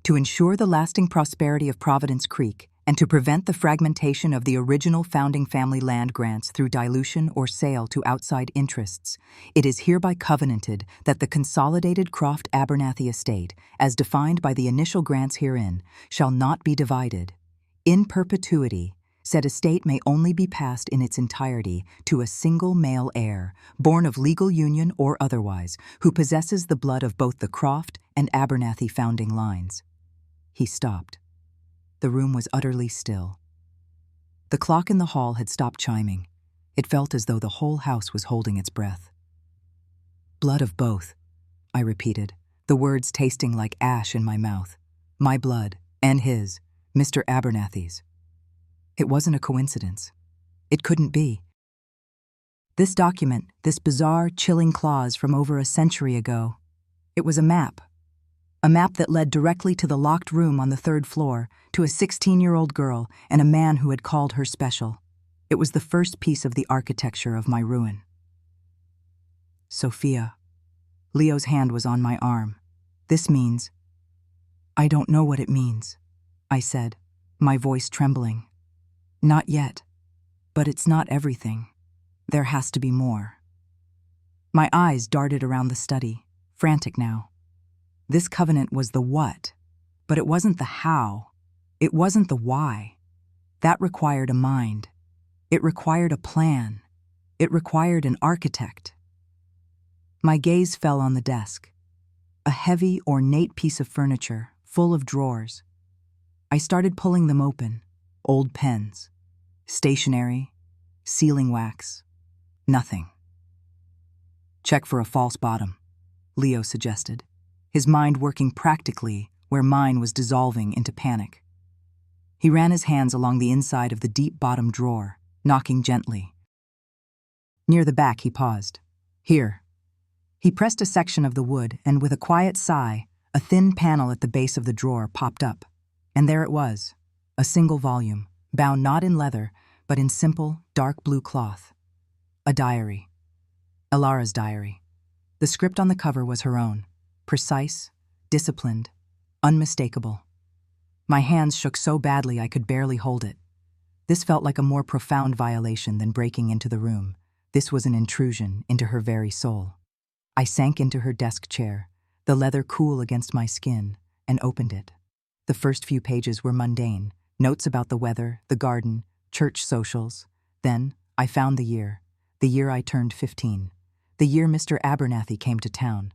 To ensure the lasting prosperity of Providence Creek, and to prevent the fragmentation of the original founding family land grants through dilution or sale to outside interests, it is hereby covenanted that the consolidated Croft Abernathy estate, as defined by the initial grants herein, shall not be divided. In perpetuity, said estate may only be passed in its entirety to a single male heir, born of legal union or otherwise, who possesses the blood of both the Croft and Abernathy founding lines. He stopped. The room was utterly still. The clock in the hall had stopped chiming. It felt as though the whole house was holding its breath. "Blood of both," I repeated, the words tasting like ash in my mouth. My blood, and his, Mr. Abernathy's. It wasn't a coincidence. It couldn't be. This document, this bizarre, chilling clause from over a century ago, it was a map. A map that led directly to the locked room on the 3rd floor, to a 16-year-old girl and a man who had called her special. It was the first piece of the architecture of my ruin. "Sofia." Leo's hand was on my arm. "This means—" "I don't know what it means," I said, my voice trembling. "Not yet. But it's not everything. There has to be more." My eyes darted around the study, frantic now. This covenant was the what, but it wasn't the how. It wasn't the why. That required a mind. It required a plan. It required an architect. My gaze fell on the desk. A heavy, ornate piece of furniture, full of drawers. I started pulling them open. Old pens. Stationery. Sealing wax. Nothing. "Check for a false bottom," Leo suggested, his mind working practically where mine was dissolving into panic. He ran his hands along the inside of the deep bottom drawer, knocking gently. Near the back, he paused. "Here." He pressed a section of the wood, and with a quiet sigh, a thin panel at the base of the drawer popped up. And there it was, a single volume, bound not in leather, but in simple, dark blue cloth. A diary. Elara's diary. The script on the cover was her own. Precise, disciplined, unmistakable. My hands shook so badly I could barely hold it. This felt like a more profound violation than breaking into the room. This was an intrusion into her very soul. I sank into her desk chair, the leather cool against my skin, and opened it. The first few pages were mundane, notes about the weather, the garden, church socials. Then I found the year I turned 15, the year Mr. Abernathy came to town.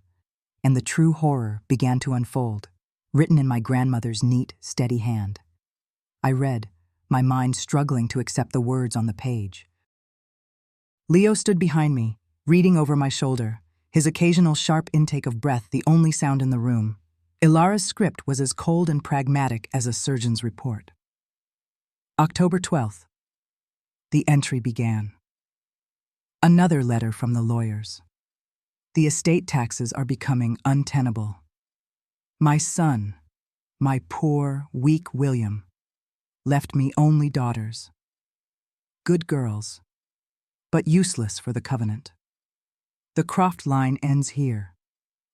And the true horror began to unfold, written in my grandmother's neat, steady hand. I read, my mind struggling to accept the words on the page. Leo stood behind me, reading over my shoulder, his occasional sharp intake of breath the only sound in the room. Elara's script was as cold and pragmatic as a surgeon's report. October 12th. The entry began. Another letter from the lawyers. The estate taxes are becoming untenable. My son, my poor, weak William, left me only daughters. Good girls, but useless for the covenant. The Croft line ends here,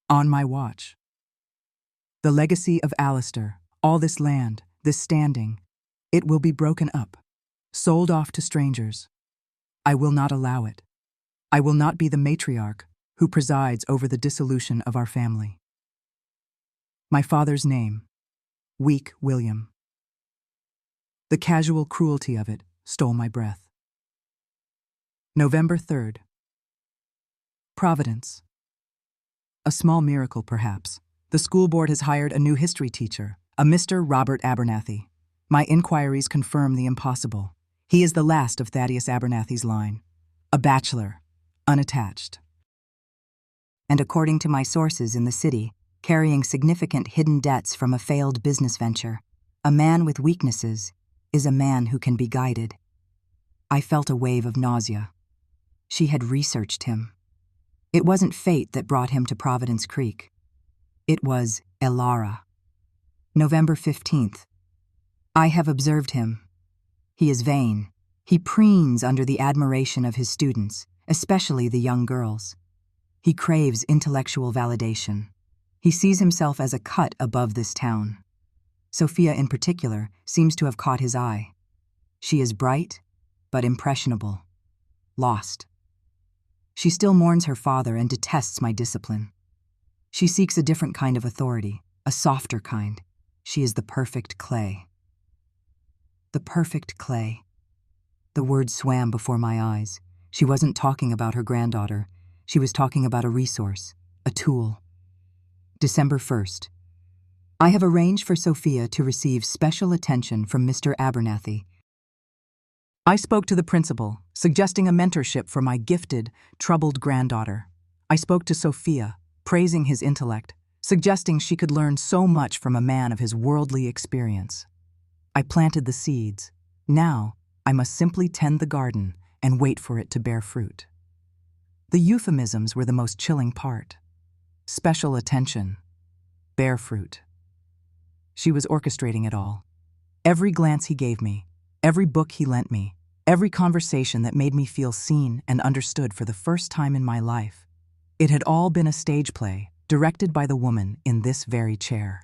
on my watch. The legacy of Alistair, all this land, this standing, it will be broken up, sold off to strangers. I will not allow it. I will not be the matriarch who presides over the dissolution of our family. My father's name, weak William. The casual cruelty of it stole my breath. November 3rd. Providence. A small miracle, perhaps. The school board has hired a new history teacher, a Mr. Robert Abernathy. My inquiries confirm the impossible. He is the last of Thaddeus Abernathy's line, a bachelor, unattached. And according to my sources in the city, carrying significant hidden debts from a failed business venture, a man with weaknesses is a man who can be guided. I felt a wave of nausea. She had researched him. It wasn't fate that brought him to Providence Creek. It was Elara. November 15th. I have observed him. He is vain. He preens under the admiration of his students, especially the young girls. He craves intellectual validation. He sees himself as a cut above this town. Sofia, in particular, seems to have caught his eye. She is bright, but impressionable. Lost. She still mourns her father and detests my discipline. She seeks a different kind of authority, a softer kind. She is the perfect clay. The perfect clay. The word swam before my eyes. She wasn't talking about her granddaughter. She was talking about a resource, a tool. December 1st. I have arranged for Sofia to receive special attention from Mr. Abernathy. I spoke to the principal, suggesting a mentorship for my gifted, troubled granddaughter. I spoke to Sofia, praising his intellect, suggesting she could learn so much from a man of his worldly experience. I planted the seeds. Now, I must simply tend the garden and wait for it to bear fruit. The euphemisms were the most chilling part. Special attention. Bear fruit. She was orchestrating it all. Every glance he gave me, every book he lent me, every conversation that made me feel seen and understood for the first time in my life. It had all been a stage play, directed by the woman in this very chair.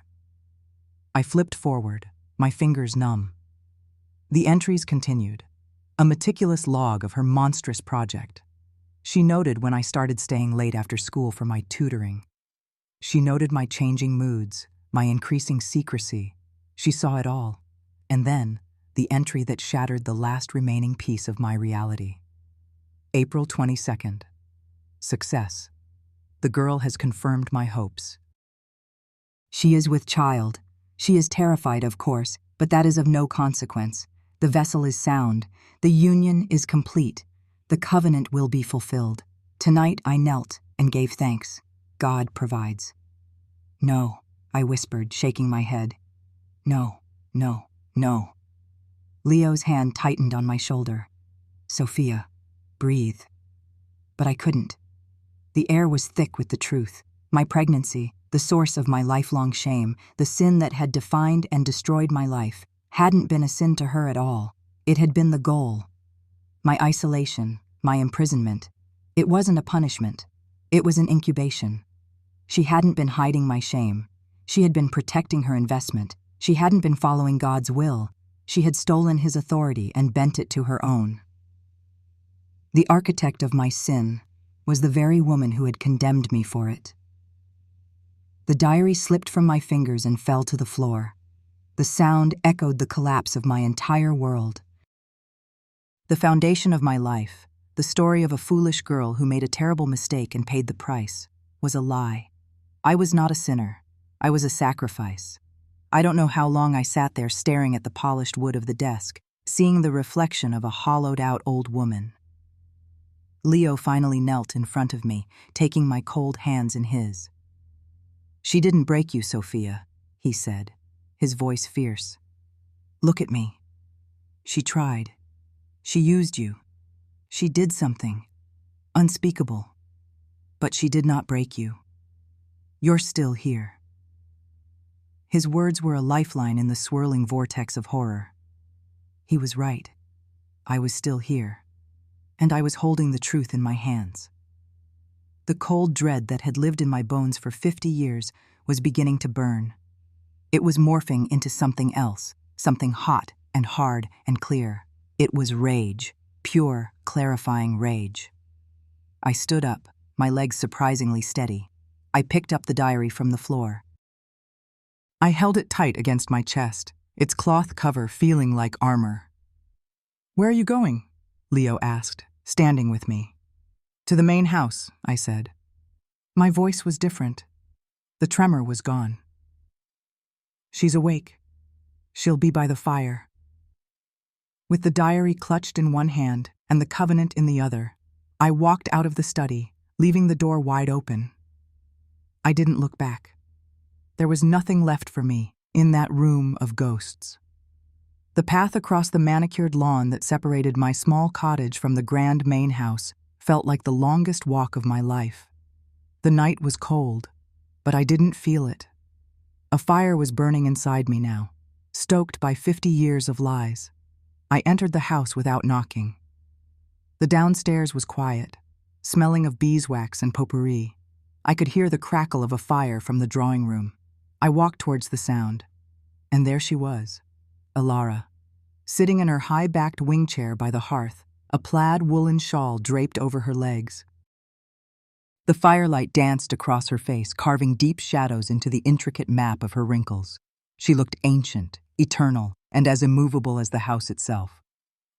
I flipped forward, my fingers numb. The entries continued, a meticulous log of her monstrous project. She noted when I started staying late after school for my tutoring. She noted my changing moods, my increasing secrecy. She saw it all. And then, the entry that shattered the last remaining piece of my reality. April 22nd. Success. The girl has confirmed my hopes. She is with child. She is terrified, of course, but that is of no consequence. The vessel is sound. The union is complete. The covenant will be fulfilled. Tonight I knelt and gave thanks. God provides. No, I whispered, shaking my head. No, no, no. Leo's hand tightened on my shoulder. Sofia, breathe. But I couldn't. The air was thick with the truth. My pregnancy, the source of my lifelong shame, the sin that had defined and destroyed my life, hadn't been a sin to her at all. It had been the goal. My isolation, my imprisonment. It wasn't a punishment. It was an incubation. She hadn't been hiding my shame. She had been protecting her investment. She hadn't been following God's will. She had stolen his authority and bent it to her own. The architect of my sin was the very woman who had condemned me for it. The diary slipped from my fingers and fell to the floor. The sound echoed the collapse of my entire world. The foundation of my life, the story of a foolish girl who made a terrible mistake and paid the price, was a lie. I was not a sinner. I was a sacrifice. I don't know how long I sat there staring at the polished wood of the desk, seeing the reflection of a hollowed-out old woman. Leo finally knelt in front of me, taking my cold hands in his. "She didn't break you, Sofia," he said, his voice fierce. "Look at me." She tried. She used you. She did something unspeakable, but she did not break you. You're still here." His words were a lifeline in the swirling vortex of horror. He was right. I was still here, and I was holding the truth in my hands. The cold dread that had lived in my bones for 50 years was beginning to burn. It was morphing into something else, something hot and hard and clear. It was rage, pure, clarifying rage. I stood up, my legs surprisingly steady. I picked up the diary from the floor. I held it tight against my chest, its cloth cover feeling like armor. "Where are you going?" Leo asked, standing with me. "To the main house," I said. My voice was different. The tremor was gone. "She's awake. She'll be by the fire." With the diary clutched in one hand and the covenant in the other, I walked out of the study, leaving the door wide open. I didn't look back. There was nothing left for me in that room of ghosts. The path across the manicured lawn that separated my small cottage from the grand main house felt like the longest walk of my life. The night was cold, but I didn't feel it. A fire was burning inside me now, stoked by 50 years of lies. I entered the house without knocking. The downstairs was quiet, smelling of beeswax and potpourri. I could hear the crackle of a fire from the drawing room. I walked towards the sound, and there she was, Elara, sitting in her high-backed wing chair by the hearth, a plaid woolen shawl draped over her legs. The firelight danced across her face, carving deep shadows into the intricate map of her wrinkles. She looked ancient, eternal, and as immovable as the house itself.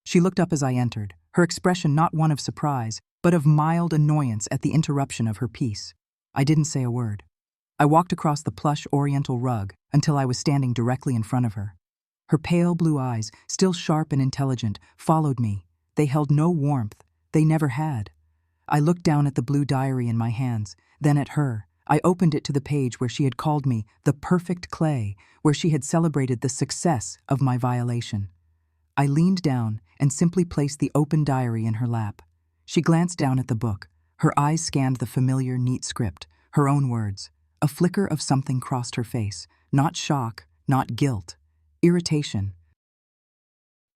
She looked up as I entered, her expression not one of surprise, but of mild annoyance at the interruption of her peace. I didn't say a word. I walked across the plush oriental rug until I was standing directly in front of her. Her pale blue eyes, still sharp and intelligent, followed me. They held no warmth. They never had. I looked down at the blue diary in my hands, then at her. I opened it to the page where she had called me the perfect clay, where she had celebrated the success of my violation. I leaned down and simply placed the open diary in her lap. She glanced down at the book. Her eyes scanned the familiar, neat script, her own words. A flicker of something crossed her face. Not shock, not guilt. Irritation.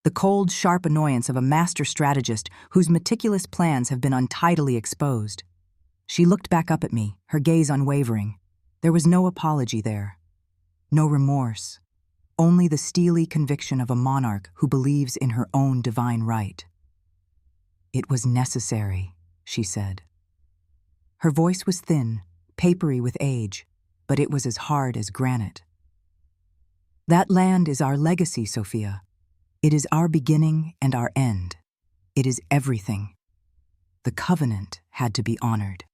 The cold, sharp annoyance of a master strategist whose meticulous plans have been untidily exposed. She looked back up at me, her gaze unwavering. There was no apology there. No remorse. Only the steely conviction of a monarch who believes in her own divine right. "It was necessary," she said. Her voice was thin, papery with age, but it was as hard as granite. "That land is our legacy, Sofia. It is our beginning and our end. It is everything. The covenant had to be honored."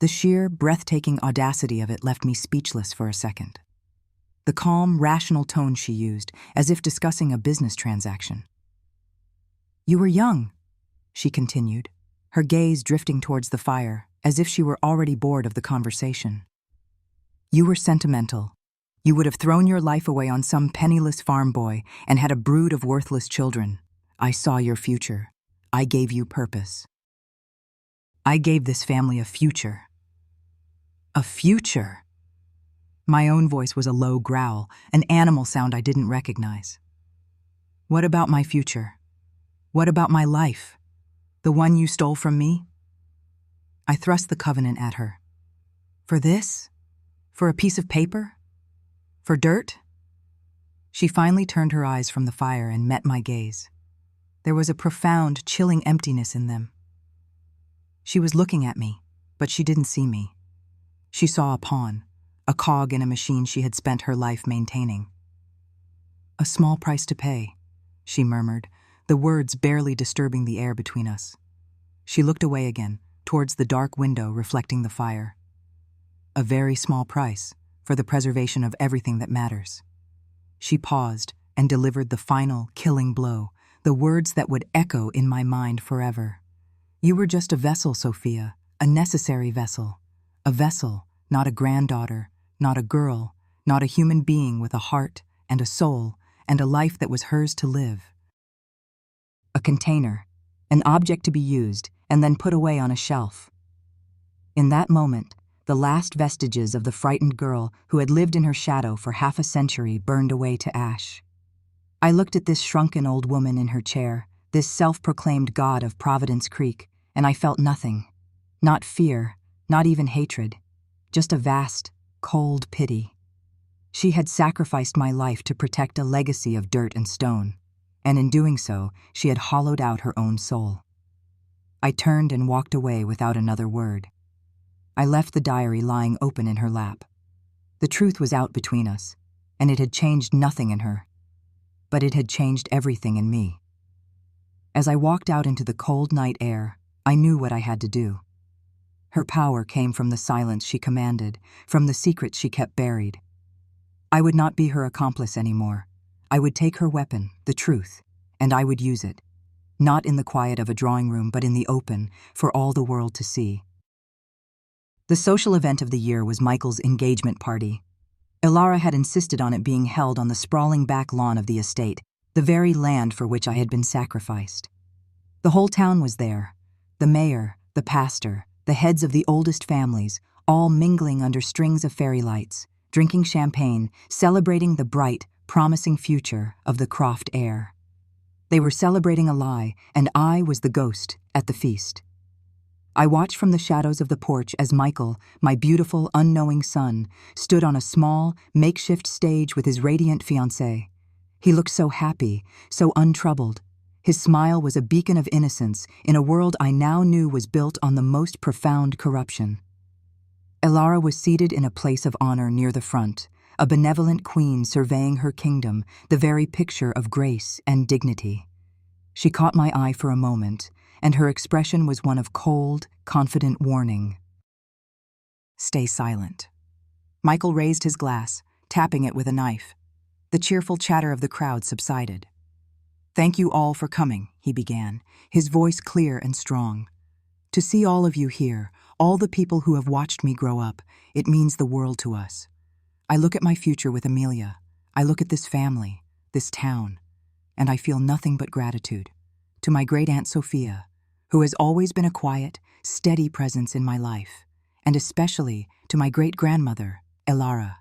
The sheer, breathtaking audacity of it left me speechless for a second. The calm, rational tone she used, as if discussing a business transaction. "You were young," she continued, her gaze drifting towards the fire, as if she were already bored of the conversation. "You were sentimental. You would have thrown your life away on some penniless farm boy and had a brood of worthless children. I saw your future. I gave you purpose. I gave this family a future." A future? My own voice was a low growl, an animal sound I didn't recognize. "What about my future? What about my life? The one you stole from me?" I thrust the covenant at her. "For this? For a piece of paper? For dirt?" She finally turned her eyes from the fire and met my gaze. There was a profound, chilling emptiness in them. She was looking at me, but she didn't see me. She saw a pawn, a cog in a machine she had spent her life maintaining. "A small price to pay," she murmured, the words barely disturbing the air between us. She looked away again, towards the dark window reflecting the fire. "A very small price for the preservation of everything that matters." She paused and delivered the final, killing blow, the words that would echo in my mind forever. "You were just a vessel, Sofia, a necessary vessel. A vessel, not a granddaughter, not a girl, not a human being with a heart and a soul and a life that was hers to live. a container, an object to be used and then put away on a shelf. In that moment, the last vestiges of the frightened girl who had lived in her shadow for half a century burned away to ash. I looked at this shrunken old woman in her chair, this self-proclaimed god of Providence Creek, and I felt nothing. Not fear, not even hatred, just a vast, cold pity. She had sacrificed my life to protect a legacy of dirt and stone, and in doing so, she had hollowed out her own soul. I turned and walked away without another word. I left the diary lying open in her lap. The truth was out between us, and it had changed nothing in her, but it had changed everything in me. As I walked out into the cold night air, I knew what I had to do. Her power came from the silence she commanded, from the secrets she kept buried. I would not be her accomplice anymore. I would take her weapon, the truth, and I would use it, not in the quiet of a drawing room, but in the open, for all the world to see. The social event of the year was Michael's engagement party. Elara had insisted on it being held on the sprawling back lawn of the estate, the very land for which I had been sacrificed. The whole town was there, the mayor, the pastor, the heads of the oldest families, all mingling under strings of fairy lights, drinking champagne, celebrating the bright, promising future of the Croft heir. They were celebrating a lie, and I was the ghost at the feast. I watched from the shadows of the porch as Michael, my beautiful, unknowing son, stood on a small, makeshift stage with his radiant fiancée. He looked so happy, so untroubled. His smile was a beacon of innocence in a world I now knew was built on the most profound corruption. Elara was seated in a place of honor near the front, a benevolent queen surveying her kingdom, the very picture of grace and dignity. She caught my eye for a moment, and her expression was one of cold, confident warning. "Stay silent." Michael raised his glass, tapping it with a knife. The cheerful chatter of the crowd subsided. "Thank you all for coming," he began, his voice clear and strong. "To see all of you here, all the people who have watched me grow up, it means the world to us. I look at my future with Amelia. I look at this family, this town, and I feel nothing but gratitude. To my great-aunt Sofia, who has always been a quiet, steady presence in my life, and especially to my great-grandmother, Elara,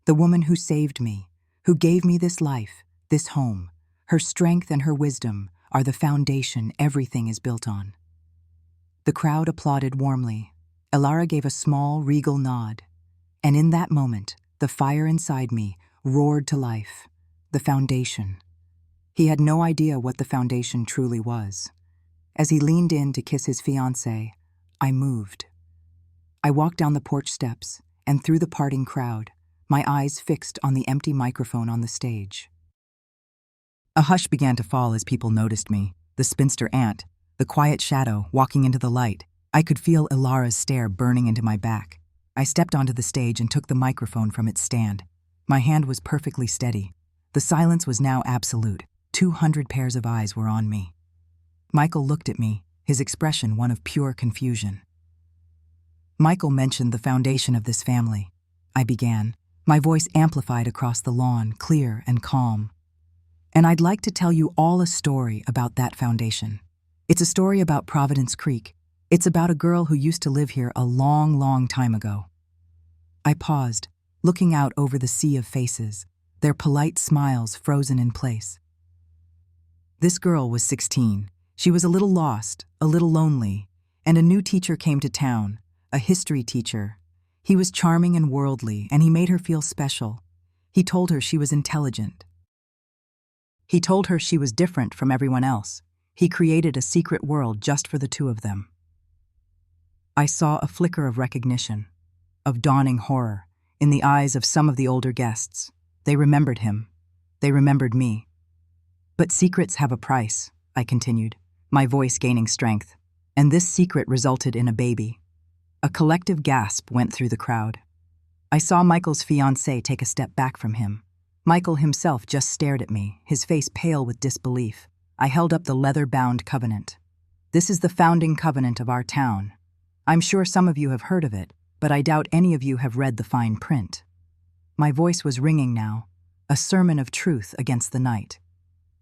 the woman who saved me, who gave me this life, this home. Her strength and her wisdom are the foundation everything is built on." The crowd applauded warmly. Elara gave a small, regal nod, and in that moment, the fire inside me roared to life. The foundation. He had no idea what the foundation truly was. As he leaned in to kiss his fiancée, I moved. I walked down the porch steps and through the parting crowd, my eyes fixed on the empty microphone on the stage. A hush began to fall as people noticed me, the spinster aunt, the quiet shadow walking into the light. I could feel Elara's stare burning into my back. I stepped onto the stage and took the microphone from its stand. My hand was perfectly steady. The silence was now absolute. 200 pairs of eyes were on me. Michael looked at me, his expression one of pure confusion. "Michael mentioned the foundation of this family," I began, my voice amplified across the lawn, clear and calm. "And I'd like to tell you all a story about that foundation. It's a story about Providence Creek. It's about a girl who used to live here a long, long time ago." I paused, looking out over the sea of faces, their polite smiles frozen in place. This girl was 16. She was a little lost, a little lonely, and a new teacher came to town, a history teacher. He was charming and worldly, and he made her feel special. He told her she was intelligent. He told her she was different from everyone else. He created a secret world just for the two of them. I saw a flicker of recognition, of dawning horror, in the eyes of some of the older guests. They remembered him. They remembered me. "But secrets have a price," I continued, my voice gaining strength, and this secret resulted in a baby. A collective gasp went through the crowd. I saw Michael's fiancée take a step back from him. Michael himself just stared at me, his face pale with disbelief. I held up the leather-bound covenant. "This is the founding covenant of our town. I'm sure some of you have heard of it, but I doubt any of you have read the fine print." My voice was ringing now, a sermon of truth against the night.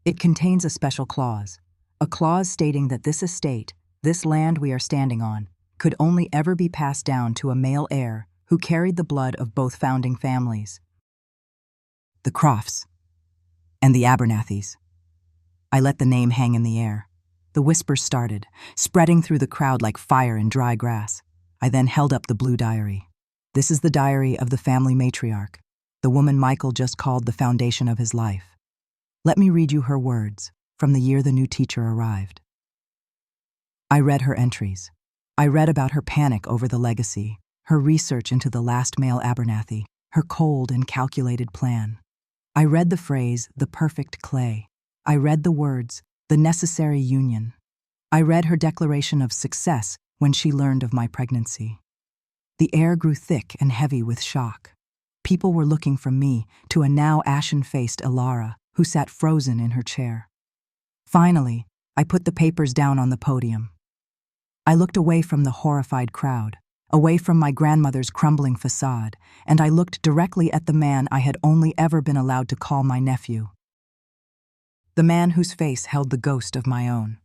"It contains a special clause, a clause stating that this estate, this land we are standing on, could only ever be passed down to a male heir who carried the blood of both founding families. The Crofts and the Abernathys. I let the name hang in the air. The whispers started, spreading through the crowd like fire in dry grass. I then held up the blue diary. This is the diary of the family matriarch, the woman Michael just called the foundation of his life. Let me read you her words from the year the new teacher arrived. I read her entries. I read about her panic over the legacy, her research into the last male Abernathy, her cold and calculated plan. I read the phrase, the perfect clay. I read the words, the necessary union. I read her declaration of success when she learned of my pregnancy. The air grew thick and heavy with shock. People were looking from me to a now ashen-faced Elara, who sat frozen in her chair. Finally, I put the papers down on the podium. I looked away from the horrified crowd, away from my grandmother's crumbling facade, and I looked directly at the man I had only ever been allowed to call my nephew. The man whose face held the ghost of my own.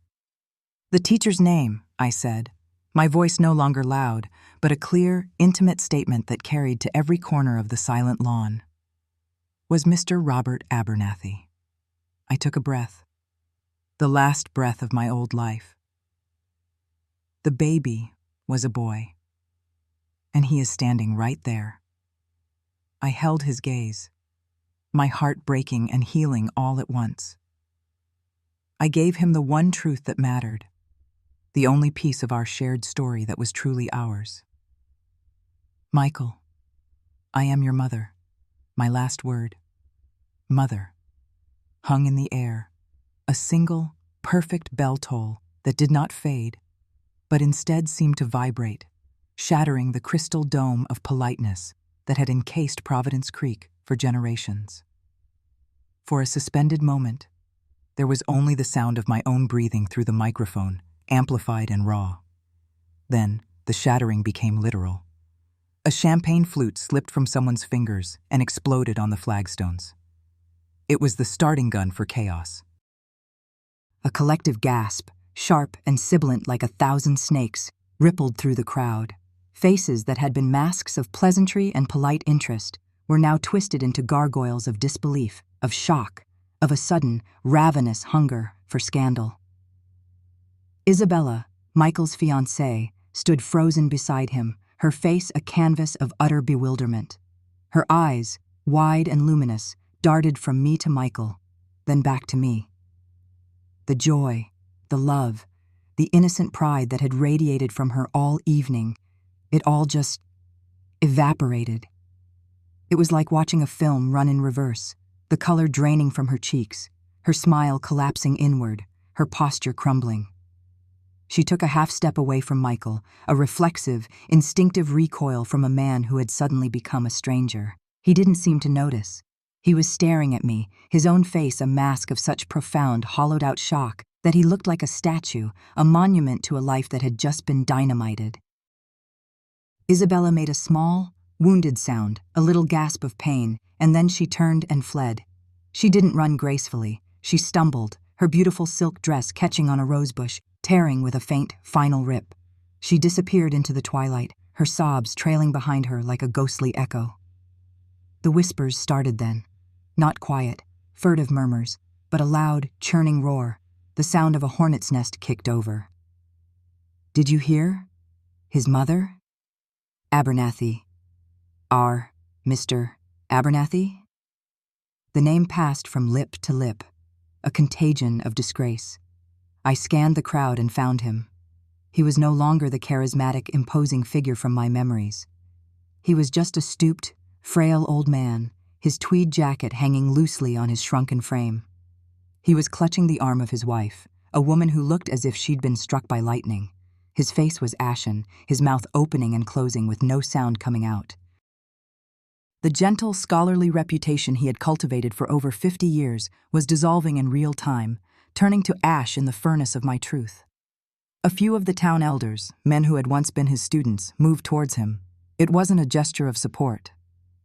The teacher's name, I said, my voice no longer loud, but a clear, intimate statement that carried to every corner of the silent lawn, was Mr. Robert Abernathy. I took a breath, the last breath of my old life. The baby was a boy, and he is standing right there. I held his gaze, my heart breaking and healing all at once. I gave him the one truth that mattered, the only piece of our shared story that was truly ours. Michael, I am your mother. My last word, mother, hung in the air, a single, perfect bell toll that did not fade, but instead seemed to vibrate, shattering the crystal dome of politeness that had encased Providence Creek for generations. For a suspended moment, there was only the sound of my own breathing through the microphone, amplified and raw. Then, the shattering became literal. A champagne flute slipped from someone's fingers and exploded on the flagstones. It was the starting gun for chaos. A collective gasp, sharp and sibilant like 1,000 snakes, rippled through the crowd. Faces that had been masks of pleasantry and polite interest were now twisted into gargoyles of disbelief, of shock, of a sudden, ravenous hunger for scandal. Isabella, Michael's fiancée, stood frozen beside him, her face a canvas of utter bewilderment. Her eyes, wide and luminous, darted from me to Michael, then back to me. The joy, the love, the innocent pride that had radiated from her all evening, it all just evaporated. It was like watching a film run in reverse, the color draining from her cheeks, her smile collapsing inward, her posture crumbling. She took a half step away from Michael, a reflexive, instinctive recoil from a man who had suddenly become a stranger. He didn't seem to notice. He was staring at me, his own face a mask of such profound, hollowed-out shock that he looked like a statue, a monument to a life that had just been dynamited. Isabella made a small, wounded sound, a little gasp of pain, and then she turned and fled. She didn't run gracefully. She stumbled, her beautiful silk dress catching on a rosebush, tearing with a faint, final rip. She disappeared into the twilight, her sobs trailing behind her like a ghostly echo. The whispers started then. Not quiet, furtive murmurs, but a loud, churning roar, the sound of a hornet's nest kicked over. Did you hear? His mother? Abernathy. Our Mr. Abernathy? The name passed from lip to lip, a contagion of disgrace. I scanned the crowd and found him. He was no longer the charismatic, imposing figure from my memories. He was just a stooped, frail old man, his tweed jacket hanging loosely on his shrunken frame. He was clutching the arm of his wife, a woman who looked as if she'd been struck by lightning. His face was ashen, his mouth opening and closing with no sound coming out. The gentle, scholarly reputation he had cultivated for over 50 years was dissolving in real time, turning to ash in the furnace of my truth. A few of the town elders, men who had once been his students, moved towards him. It wasn't a gesture of support.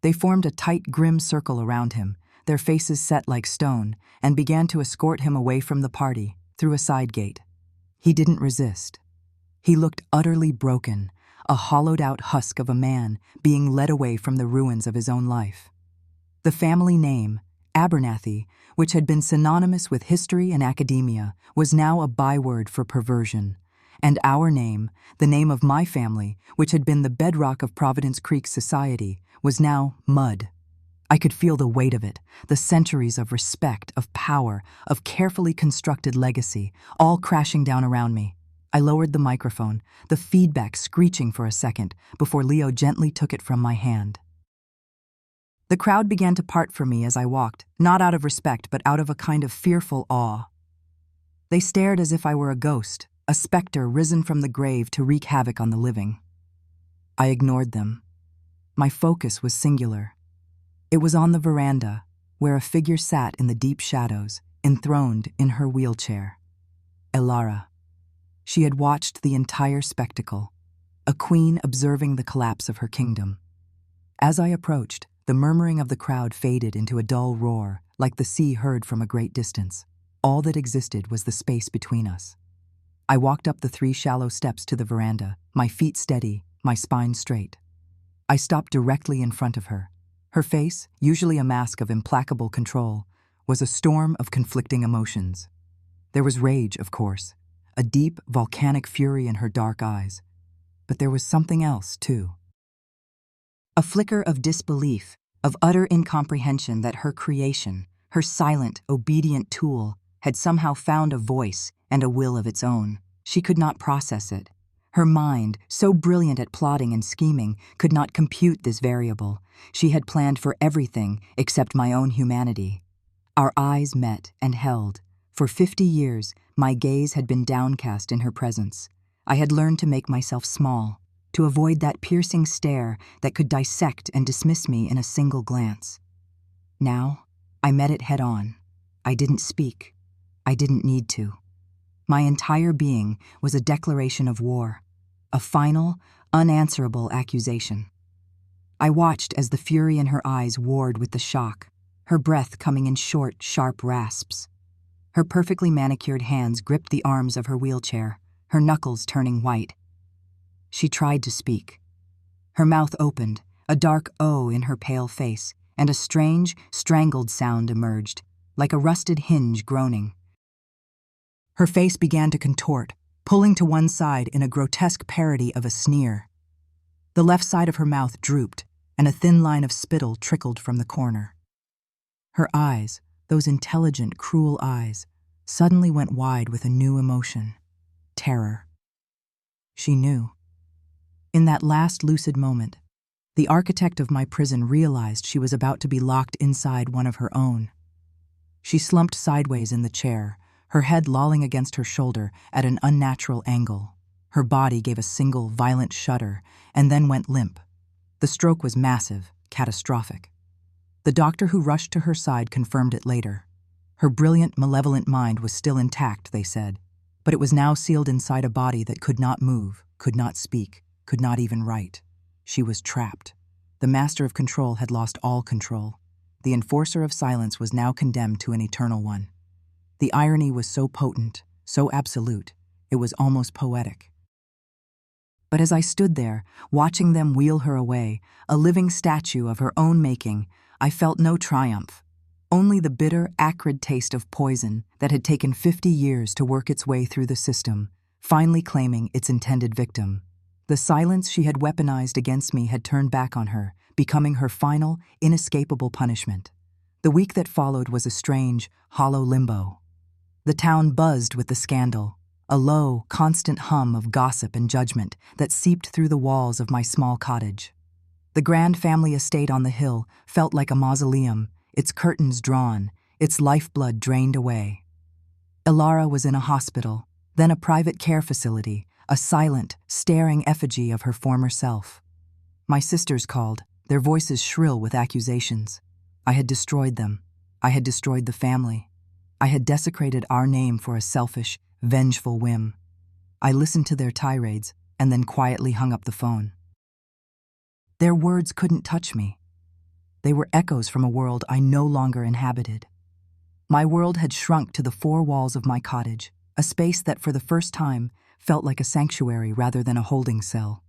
They formed a tight, grim circle around him, their faces set like stone, and began to escort him away from the party, through a side gate. He didn't resist. He looked utterly broken, a hollowed-out husk of a man being led away from the ruins of his own life. The family name, Abernathy, which had been synonymous with history and academia, was now a byword for perversion. And our name, the name of my family, which had been the bedrock of Providence Creek society, was now mud. I could feel the weight of it, the centuries of respect, of power, of carefully constructed legacy, all crashing down around me. I lowered the microphone, the feedback screeching for a second, before Leo gently took it from my hand. The crowd began to part from me as I walked, not out of respect, but out of a kind of fearful awe. They stared as if I were a ghost, a specter risen from the grave to wreak havoc on the living. I ignored them. My focus was singular. It was on the veranda, where a figure sat in the deep shadows, enthroned in her wheelchair. Elara. She had watched the entire spectacle, a queen observing the collapse of her kingdom. As I approached, the murmuring of the crowd faded into a dull roar, like the sea heard from a great distance. All that existed was the space between us. I walked up the 3 shallow steps to the veranda, my feet steady, my spine straight. I stopped directly in front of her. Her face, usually a mask of implacable control, was a storm of conflicting emotions. There was rage, of course, a deep, volcanic fury in her dark eyes. But there was something else, too. A flicker of disbelief, of utter incomprehension that her creation, her silent, obedient tool, had somehow found a voice and a will of its own. She could not process it. Her mind, so brilliant at plotting and scheming, could not compute this variable. She had planned for everything except my own humanity. Our eyes met and held. For 50 years, my gaze had been downcast in her presence. I had learned to make myself small, to avoid that piercing stare that could dissect and dismiss me in a single glance. Now, I met it head on. I didn't speak. I didn't need to. My entire being was a declaration of war, a final, unanswerable accusation. I watched as the fury in her eyes warred with the shock, her breath coming in short, sharp rasps. Her perfectly manicured hands gripped the arms of her wheelchair, her knuckles turning white. She tried to speak. Her mouth opened, a dark O in her pale face, and a strange, strangled sound emerged, like a rusted hinge groaning. Her face began to contort, pulling to one side in a grotesque parody of a sneer. The left side of her mouth drooped, and a thin line of spittle trickled from the corner. Her eyes, those intelligent, cruel eyes, suddenly went wide with a new emotion: terror. She knew. In that last lucid moment, the architect of my prison realized she was about to be locked inside one of her own. She slumped sideways in the chair, her head lolling against her shoulder at an unnatural angle. Her body gave a single, violent shudder and then went limp. The stroke was massive, catastrophic. The doctor who rushed to her side confirmed it later. Her brilliant, malevolent mind was still intact, they said, but it was now sealed inside a body that could not move, could not speak, could not even write. She was trapped. The master of control had lost all control. The enforcer of silence was now condemned to an eternal one. The irony was so potent, so absolute, it was almost poetic. But as I stood there, watching them wheel her away, a living statue of her own making, I felt no triumph, only the bitter, acrid taste of poison that had taken 50 years to work its way through the system, finally claiming its intended victim. The silence she had weaponized against me had turned back on her, becoming her final, inescapable punishment. The week that followed was a strange, hollow limbo. The town buzzed with the scandal, a low, constant hum of gossip and judgment that seeped through the walls of my small cottage. The grand family estate on the hill felt like a mausoleum, its curtains drawn, its lifeblood drained away. Elara was in a hospital, then a private care facility, a silent, staring effigy of her former self. My sisters called, their voices shrill with accusations. I had destroyed them. I had destroyed the family. I had desecrated our name for a selfish, vengeful whim. I listened to their tirades and then quietly hung up the phone. Their words couldn't touch me. They were echoes from a world I no longer inhabited. My world had shrunk to the 4 walls of my cottage, a space that for the first time felt like a sanctuary rather than a holding cell.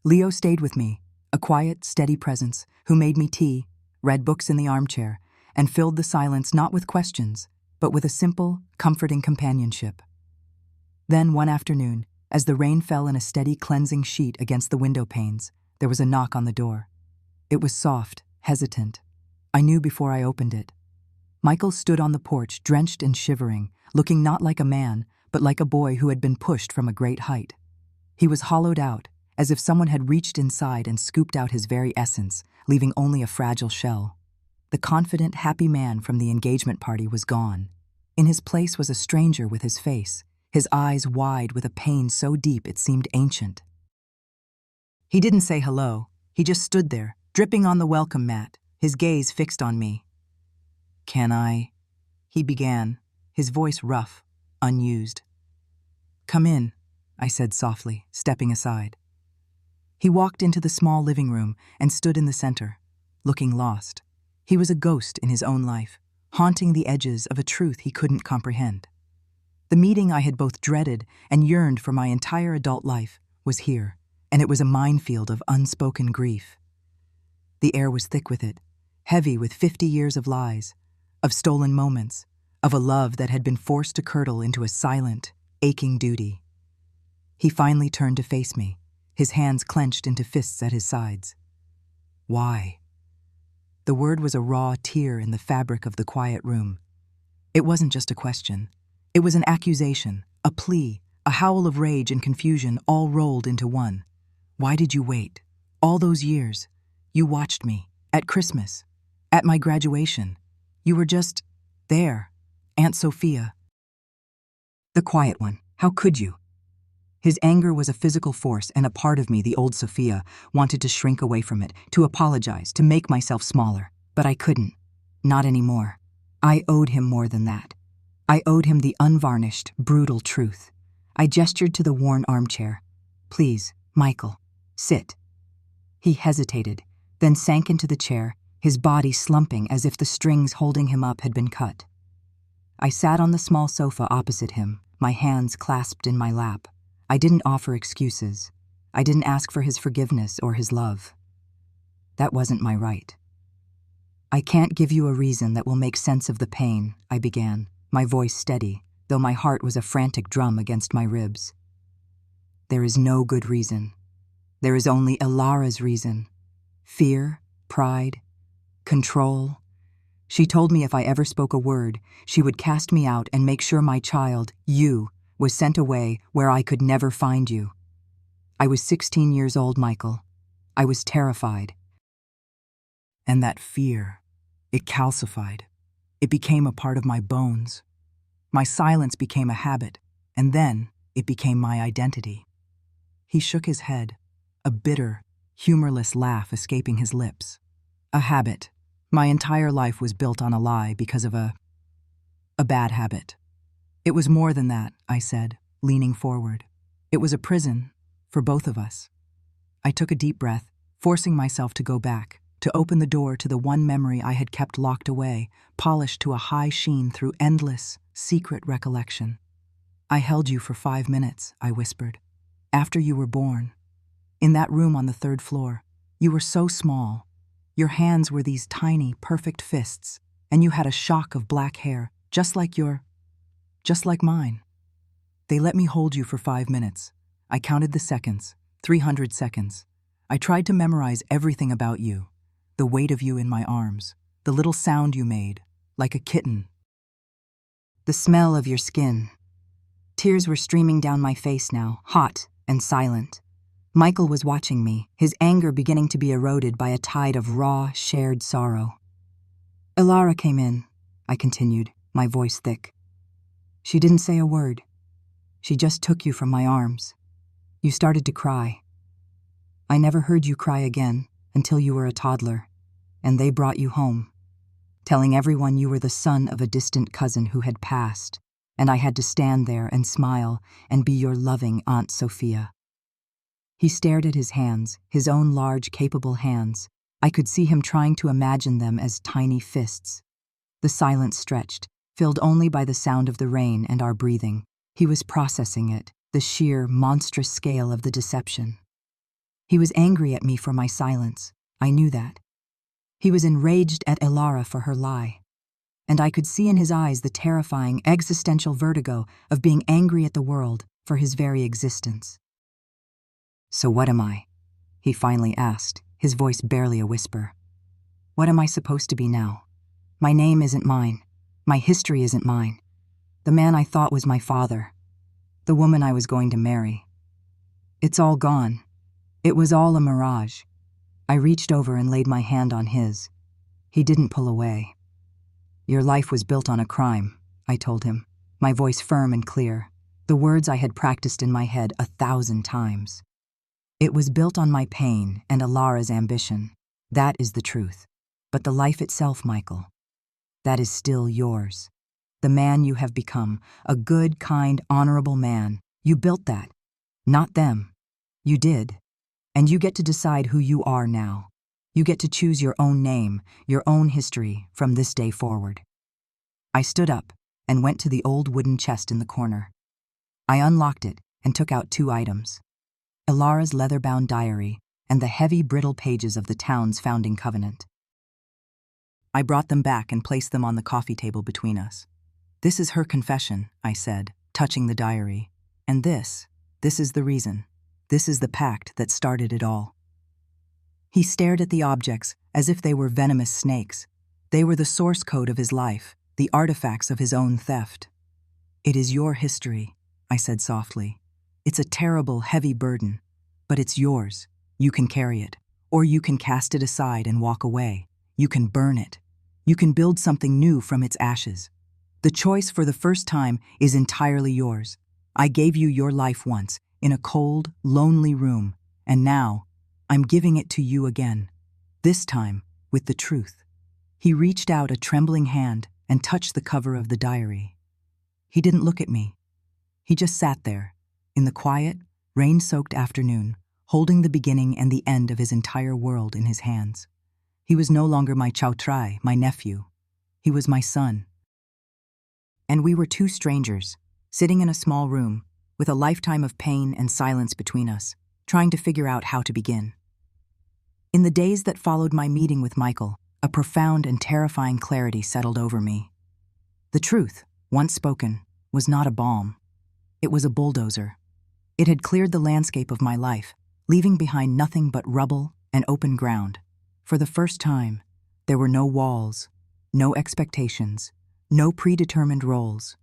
Leo stayed with me, a quiet, steady presence who made me tea, read books in the armchair, and filled the silence not with questions, but with a simple, comforting companionship. Then one afternoon, as the rain fell in a steady cleansing sheet against the window panes, there was a knock on the door. It was soft, hesitant. I knew before I opened it. Michael stood on the porch, drenched and shivering, looking not like a man, but like a boy who had been pushed from a great height. He was hollowed out, as if someone had reached inside and scooped out his very essence, leaving only a fragile shell. The confident, happy man from the engagement party was gone. In his place was a stranger with his face, his eyes wide with a pain so deep it seemed ancient. He didn't say hello. He just stood there, dripping on the welcome mat, his gaze fixed on me. "Can I?" he began, his voice rough, unused. "Come in," I said softly, stepping aside. He walked into the small living room and stood in the center, looking lost. He was a ghost in his own life, haunting the edges of a truth he couldn't comprehend. The meeting I had both dreaded and yearned for my entire adult life was here, and it was a minefield of unspoken grief. The air was thick with it, heavy with 50 years of lies, of stolen moments, of a love that had been forced to curdle into a silent, aching duty. He finally turned to face me, his hands clenched into fists at his sides. "Why?" The word was a raw tear in the fabric of the quiet room. It wasn't just a question. It was an accusation, a plea, a howl of rage and confusion all rolled into one. "Why did you wait? All those years. You watched me, at Christmas, at my graduation. You were just there, Aunt Sofia." The quiet one. How could you? His anger was a physical force, and a part of me, the old Sofia, wanted to shrink away from it, to apologize, to make myself smaller. But I couldn't. Not anymore. I owed him more than that. I owed him the unvarnished, brutal truth. I gestured to the worn armchair. "Please, Michael, sit." He hesitated, then sank into the chair, his body slumping as if the strings holding him up had been cut. I sat on the small sofa opposite him, my hands clasped in my lap. I didn't offer excuses. I didn't ask for his forgiveness or his love. That wasn't my right. "I can't give you a reason that will make sense of the pain," I began, my voice steady, though my heart was a frantic drum against my ribs. "There is no good reason. There is only Elara's reason. Fear, pride, control. She told me if I ever spoke a word, she would cast me out and make sure my child, you, was sent away where I could never find you. I was 16 years old, Michael. I was terrified. And that fear, it calcified. It became a part of my bones. My silence became a habit, and then it became my identity." He shook his head, a bitter, humorless laugh escaping his lips. "A habit. My entire life was built on a lie because of a bad habit." "It was more than that," I said, leaning forward. "It was a prison, for both of us." I took a deep breath, forcing myself to go back, to open the door to the one memory I had kept locked away, polished to a high sheen through endless, secret recollection. "I held you for 5 minutes," I whispered. "After you were born. In that room on the 3rd floor. You were so small. Your hands were these tiny, perfect fists, and you had a shock of black hair, just like mine. They let me hold you for 5 minutes. I counted the seconds, 300 seconds. I tried to memorize everything about you, the weight of you in my arms, the little sound you made, like a kitten. The smell of your skin." Tears were streaming down my face now, hot and silent. Michael was watching me, his anger beginning to be eroded by a tide of raw, shared sorrow. "Elara came in," I continued, my voice thick. "She didn't say a word. She just took you from my arms. You started to cry. I never heard you cry again until you were a toddler, and they brought you home, telling everyone you were the son of a distant cousin who had passed, and I had to stand there and smile and be your loving Aunt Sofia." He stared at his hands, his own large, capable hands. I could see him trying to imagine them as tiny fists. The silence stretched, filled only by the sound of the rain and our breathing. He was processing it, the sheer, monstrous scale of the deception. He was angry at me for my silence. I knew that. He was enraged at Elara for her lie. And I could see in his eyes the terrifying, existential vertigo of being angry at the world for his very existence. "So what am I?" he finally asked, his voice barely a whisper. "What am I supposed to be now? My name isn't mine. My history isn't mine. The man I thought was my father. The woman I was going to marry. It's all gone. It was all a mirage." I reached over and laid my hand on his. He didn't pull away. "Your life was built on a crime," I told him, my voice firm and clear, the words I had practiced in my head 1,000 times. "It was built on my pain and Elara's ambition. That is the truth. But the life itself, Michael, that is still yours. The man you have become, a good, kind, honorable man, you built that. Not them. You did. And you get to decide who you are now. You get to choose your own name, your own history from this day forward." I stood up and went to the old wooden chest in the corner. I unlocked it and took out 2 items: Elara's leather-bound diary and the heavy, brittle pages of the town's founding covenant. I brought them back and placed them on the coffee table between us. "This is her confession," I said, touching the diary. "And this is the reason. This is the pact that started it all." He stared at the objects as if they were venomous snakes. They were the source code of his life, the artifacts of his own theft. "It is your history," I said softly. "It's a terrible, heavy burden, but it's yours. You can carry it, or you can cast it aside and walk away. You can burn it. You can build something new from its ashes. The choice for the first time is entirely yours. I gave you your life once, in a cold, lonely room, and now I'm giving it to you again, this time with the truth." He reached out a trembling hand and touched the cover of the diary. He didn't look at me. He just sat there, in the quiet, rain-soaked afternoon, holding the beginning and the end of his entire world in his hands. He was no longer my chautrai, my nephew. He was my son. And we were 2 strangers, sitting in a small room, with a lifetime of pain and silence between us, trying to figure out how to begin. In the days that followed my meeting with Michael, a profound and terrifying clarity settled over me. The truth, once spoken, was not a balm. It was a bulldozer. It had cleared the landscape of my life, leaving behind nothing but rubble and open ground. For the first time, there were no walls, no expectations, no predetermined roles.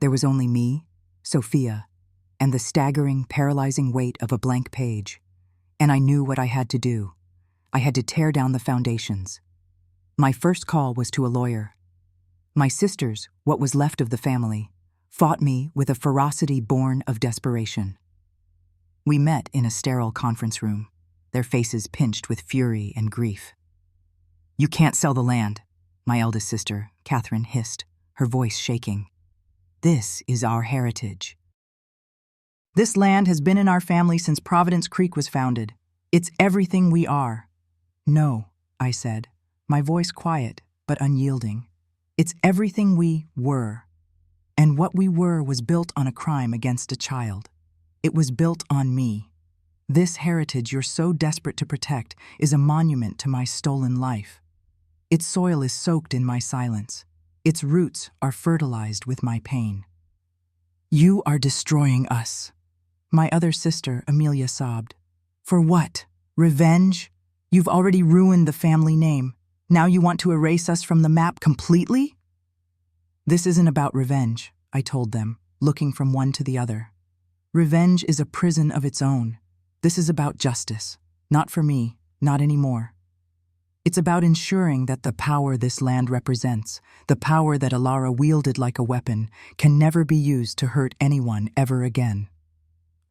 There was only me, Sofia, and the staggering, paralyzing weight of a blank page. And I knew what I had to do. I had to tear down the foundations. My first call was to a lawyer. My sisters, what was left of the family, fought me with a ferocity born of desperation. We met in a sterile conference room, their faces pinched with fury and grief. "You can't sell the land," my eldest sister, Catherine, hissed, her voice shaking. "This is our heritage. This land has been in our family since Providence Creek was founded. It's everything we are." "No," I said, my voice quiet but unyielding. "It's everything we were. And what we were was built on a crime against a child. It was built on me. This heritage you're so desperate to protect is a monument to my stolen life. Its soil is soaked in my silence. Its roots are fertilized with my pain." "You are destroying us," my other sister, Amelia, sobbed. "For what? Revenge? You've already ruined the family name. Now you want to erase us from the map completely?" "This isn't about revenge," I told them, looking from one to the other. "Revenge is a prison of its own. This is about justice. Not for me, not anymore. It's about ensuring that the power this land represents, the power that Elara wielded like a weapon, can never be used to hurt anyone ever again.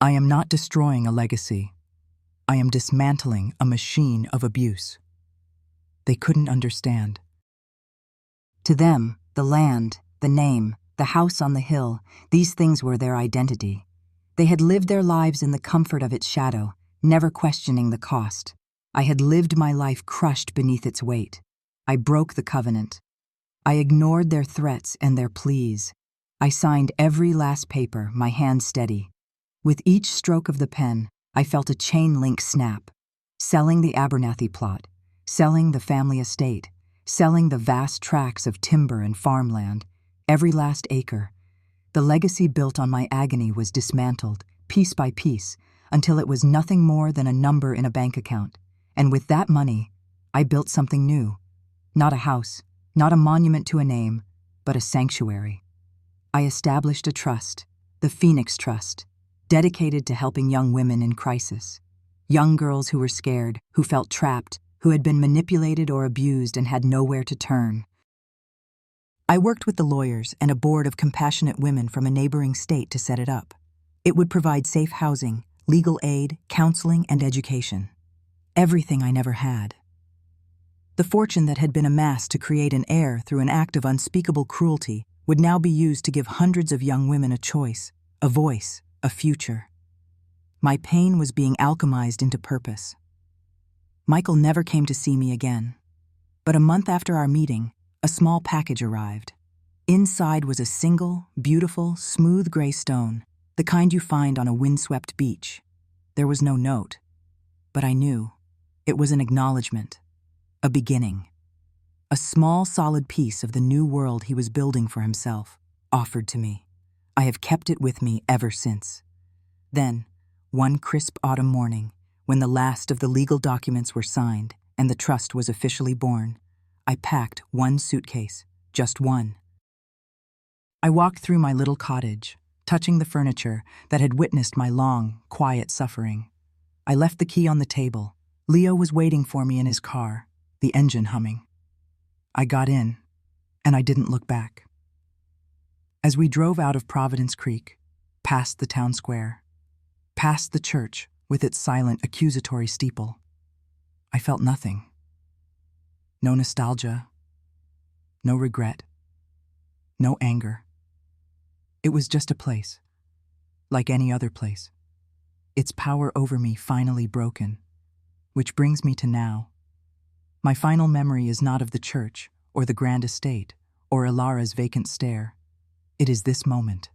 I am not destroying a legacy. I am dismantling a machine of abuse." They couldn't understand. To them, the land, the name, the house on the hill, these things were their identity. They had lived their lives in the comfort of its shadow, never questioning the cost. I had lived my life crushed beneath its weight. I broke the covenant. I ignored their threats and their pleas. I signed every last paper, my hand steady. With each stroke of the pen, I felt a chain link snap. Selling the Abernathy plot, selling the family estate, selling the vast tracts of timber and farmland, every last acre. The legacy built on my agony was dismantled, piece by piece, until it was nothing more than a number in a bank account. And with that money, I built something new. Not a house, not a monument to a name, but a sanctuary. I established a trust, the Phoenix Trust, dedicated to helping young women in crisis. Young girls who were scared, who felt trapped, who had been manipulated or abused and had nowhere to turn. I worked with the lawyers and a board of compassionate women from a neighboring state to set it up. It would provide safe housing, legal aid, counseling, and education. Everything I never had. The fortune that had been amassed to create an heir through an act of unspeakable cruelty would now be used to give hundreds of young women a choice, a voice, a future. My pain was being alchemized into purpose. Michael never came to see me again. But a month after our meeting, a small package arrived. Inside was a single, beautiful, smooth gray stone, the kind you find on a windswept beach. There was no note, but I knew. It was an acknowledgement, a beginning. A small, solid piece of the new world he was building for himself, offered to me. I have kept it with me ever since. Then, one crisp autumn morning, when the last of the legal documents were signed and the trust was officially born, I packed one suitcase, just one. I walked through my little cottage, touching the furniture that had witnessed my long, quiet suffering. I left the key on the table. Leo was waiting for me in his car, the engine humming. I got in, and I didn't look back. As we drove out of Providence Creek, past the town square, past the church with its silent accusatory steeple, I felt nothing. No nostalgia, no regret, no anger. It was just a place, like any other place. Its power over me finally broken, which brings me to now. My final memory is not of the church, or the grand estate, or Elara's vacant stare. It is this moment.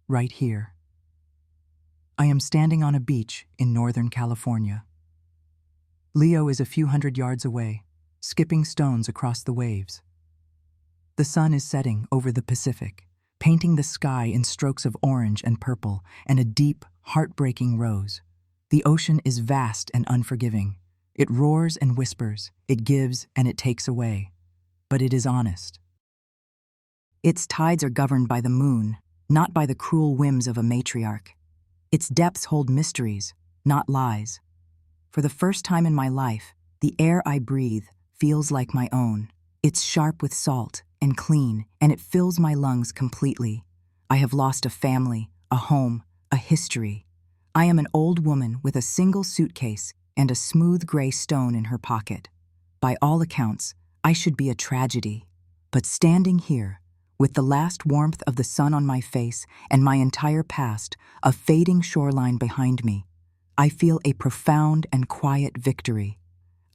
Right here. I am standing on a beach in Northern California. Leo is a few hundred yards away, skipping stones across the waves. The sun is setting over the Pacific, painting the sky in strokes of orange and purple and a deep, heartbreaking rose. The ocean is vast and unforgiving. It roars and whispers, it gives and it takes away. But it is honest. Its tides are governed by the moon, not by the cruel whims of a matriarch. Its depths hold mysteries, not lies. For the first time in my life, the air I breathe feels like my own. It's sharp with salt and clean, and it fills my lungs completely. I have lost a family, a home, a history. I am an old woman with a single suitcase and a smooth gray stone in her pocket. By all accounts, I should be a tragedy. But standing here, with the last warmth of the sun on my face and my entire past, a fading shoreline behind me, I feel a profound and quiet victory.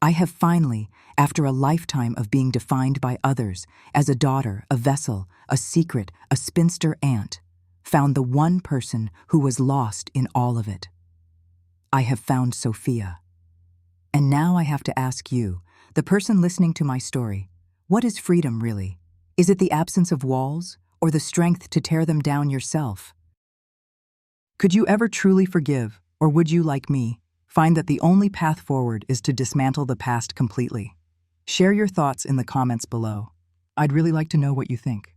I have finally, after a lifetime of being defined by others as a daughter, a vessel, a secret, a spinster aunt, found the one person who was lost in all of it. I have found Sofia. And now I have to ask you, the person listening to my story, what is freedom really? Is it the absence of walls, or the strength to tear them down yourself? Could you ever truly forgive, or would you, like me, find that the only path forward is to dismantle the past completely? Share your thoughts in the comments below. I'd really like to know what you think.